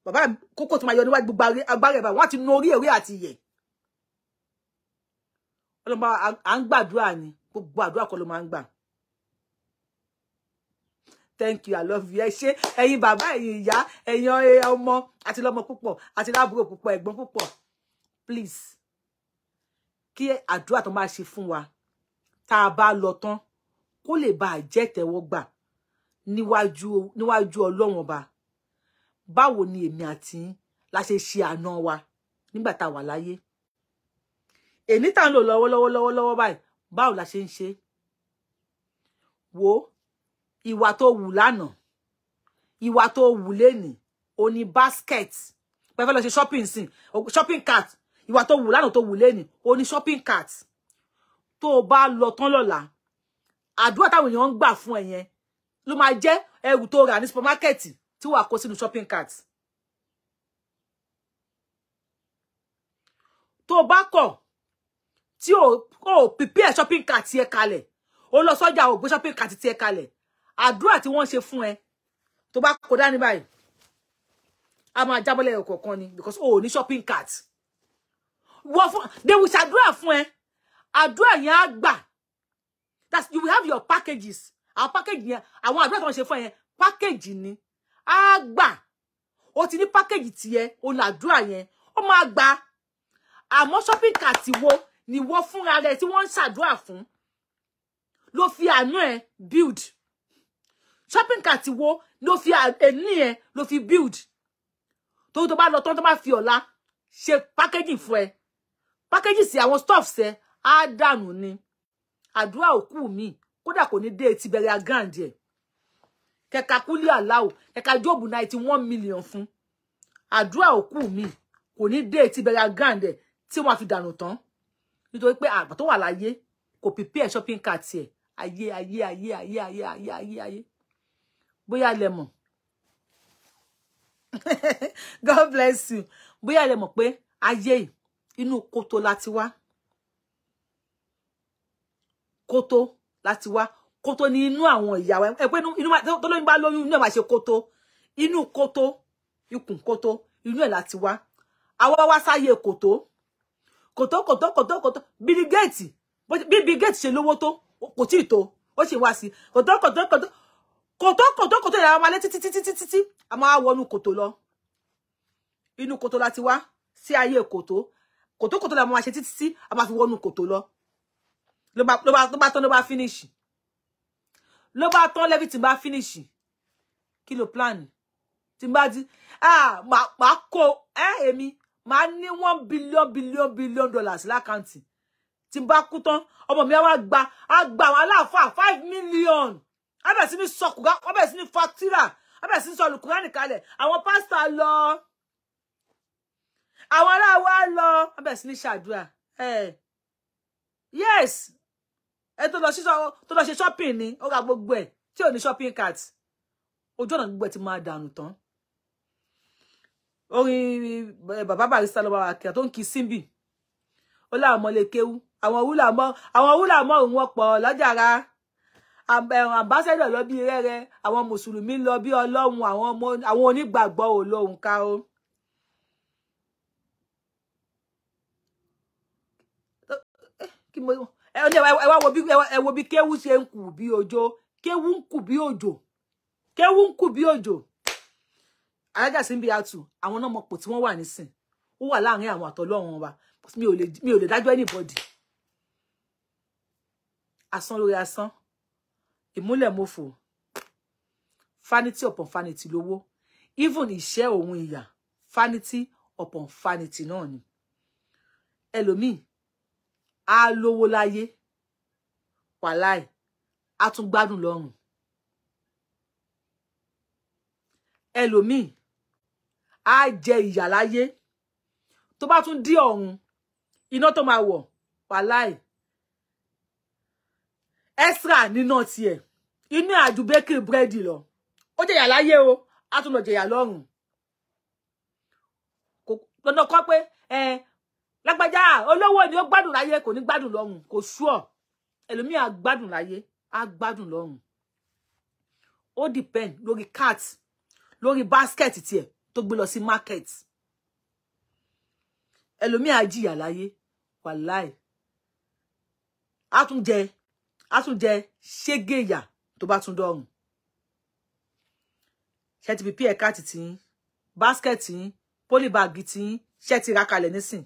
bàbá kókó tó máa yọ níwájú gbogbo agbára ẹ báyìí wọn ti no orí èrè àti iyẹ. Ọlọ́run bá à ń gbàdúrà ni gbogbo àdúrà kọ́ ló máa ń gbà. Thank you, I love you. Ẹ ṣé ẹ̀yin bàbá ẹ̀yin ìyá ẹ̀yin ọmọ àti lọ́mọ púpọ̀ àti lábúrò púpọ̀ ẹ̀gbọ́n púpọ̀ please kí àdúrà tó máa ṣe fún wa tá a bá lọ tán kó lè bá jẹ́ tẹ́wọ́gbà níwájú Ọlọ́run ọba. Báwo ni èmi àti la ṣe ṣe àná wa nígbà tá a wà láyé èní tá ń lò lọ́wọ́ báyìí báwo la ṣe ń ṣe wo ìwà tó wù lánàá ìwà tó wù lénìí ó ní basket pẹ́fẹ́ lọ ṣe shopping cart ìwà tó wù lánàá tó wù lénìí ó ní shopping cart tó bá lọ tán lọ́la àdúrà táwọn èèyàn ń gbà fún ẹ yẹn ló máa jẹ́ ẹrù tó rà ní supermarket tí wàá kó sínú shopping cart. Tó bá kọ̀ tí o prepare shopping cart yẹ kalẹ̀ ó lọ sọ́jà ó gbé shopping cart tí ẹ kalẹ̀ àdúrà tí wọ́n ṣe fún ẹ tó bá kó dání báyìí a máa jábọ́lẹ̀ ọ̀kọ̀ọ̀kan ni because o ní shopping cart wọ́n fún they will ṣàdúrà fún ẹ àdúrà yẹn á gbà that you will have your packages àwọn package yẹn àwọn àdúrà tó ń ṣe fún ẹ yẹn package ni á gbà o ti ní package tiẹ̀ o ní àdúrà yẹn ó máa gbà àmọ́ shopping cart wo ni wọ́n fúnra rẹ̀ tí wọ́n ń ṣàdúrà fún ló fi àánú ẹ build shopping cart wo ló fi ẹni ẹ ló fi build tó bá lọ tán tó bá fi ọ̀la ṣe packaging fún ẹ packaging sí àwọn stuffs ẹ á dànù ni àdúrà òkú mi kódà kò ní dé ti bẹ̀rẹ̀ grand ẹ kẹka kúlí aláwò kẹka Job 91 million fún àdúrà òkú mi kò ní dé ti bẹ̀rẹ̀ grand ẹ tí wọ́n fi dànù tán nítorí pé àgbà tó wà láyé kò prepare shopping cart ẹ ayé bóyá lẹ mọ̀ God bless you bóyá lẹ mọ̀ pé ayé inú kòtò láti wá kòtò ní inú àwọn ìyàwó ẹ pé inú tó lóyún bá lóyún inú ẹ máa ṣe kòtò inú kòtò ikùn kòtò inú ẹ láti wá àwa wá sáyé kòtò Bill Gates bí Bill Gates ṣe lówó tó kò tí ì tó ó ṣe wá sí kòtò ìyàwó máa lé títí a máa wọnú kòtò lọ inú kòtò láti wá sí ayé kòtò la máa ṣe títí a máa fi wọnú kòtò lọ ló bá tán ló bá finish ló bá tán lẹ́bí tí bá finish kí ló plan tí bá ti má kó èmi má ní $1 billion dollars lákàntì tí bá kú tán ọmọ mi á gba àwọn aláàfáà 5 million á bẹ̀ sí ní sọkùnrin á bẹ̀ sí ní fatira á bẹ̀ sí ní sọ Kùránì kalẹ̀ àwọn pásítọ̀ lọ àwọn aláwa lọ á bẹ̀ sí ní ṣàdúrà yes tó lọ ṣe shopping ni ó ra gbogbo ẹ̀ tí ò ní shopping cart ojú ọ̀nà gbogbo ẹ̀ ti máa dànù tán orin bàbá Barrister lọ bá wa kí tó ń kí símbì ó láwọn ọmọ lè kéwú àwọn wúlà mọ́ òun wọ́n pọ̀ lọ́jàrá ambassador lọ bí rẹ́rẹ́ àwọn mùsùlùmí lọ bí ọlọ́run àwọn onígbàgbọ́ ò lóhun ká ó ẹ wo bí kéwú ṣe ń kù bí òjò kéwú ń kù bí òjò kéwú ń kù bí òjò alájà síbi àtù àwọn náà mọ̀pọ̀ tí wọ́n wà nísìn ó wà láàrin àwọn àtọlọ́run wa mi ò lè dájọ́ anybody asán lórí asán ìmúlẹ̀mọ́fò vanity upon vanity lówó even ìṣẹ́ òun ìyà vanity upon vanity náà ni ẹlòmíì á lówó láyé wàláì á tún gbádùn lọ́run ẹlòmíì á jẹ ìyà láyé tó bá tún dí ọ̀run iná tó máa wọ̀ wàláì extra nínà tiẹ̀ inú àjù bakery búrẹ́dì lọ ó jẹ̀yà láyé o á tún lọ jẹ̀yà lọ́run kò lọ́nà kọ́ pé lágbájá olówó ni ó gbádùn láyé kò ní gbádùn lọ́run kò ṣúọ̀ ẹlòmíì á gbádùn láyé á gbádùn lọ́run ó depend lórí cart lórí basket tiẹ̀ tó gbé lọ sí market ẹlòmíì á jìyà láyé wàláì á tún jẹ ṣégeyà tó bá tún dọ̀run ṣé ti prepare cart tí basket tí polybag tí ṣé ti ra kalẹ̀ nísìn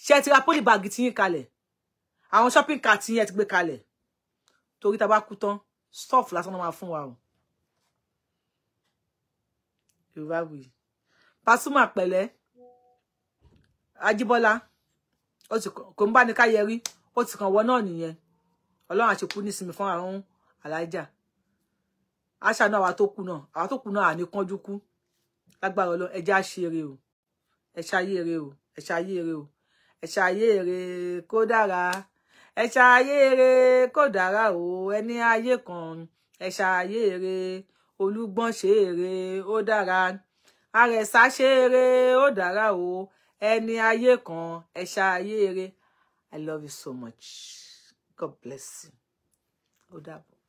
ṣé ti ra polybag tí kalẹ̀ àwọn shopping cart tí ẹ ti gbé kalẹ̀ torí tá bá kú tán stuff lásán máa fún wa o Yorubawuyi Pasuma pẹ̀lẹ́ Ajíbọ́lá ó ti kò ń bá ní káyẹrí ó ti kàn wọ náà nìyẹn Ọlọ́run àṣekú nísinmi fún àwọn alájà àṣà náà àwa tó kù náà àní kánjú kú lágbára Ọlọ́run ẹjẹ́ àṣeré o ẹṣẹ ayé rẹ o ẹṣẹ ayé rẹ o ẹṣẹ ayé rẹ kó dára ẹṣẹ ayé rẹ kó dára o ẹni ayé kan ẹṣẹ ayé rẹ olúgbọ́n ṣe eré ó dára àrẹ̀sà ṣe eré ó dára o ẹni ayé kan ẹṣẹ ayé rẹ I love you so much. God bless you. Ó dàbọ̀.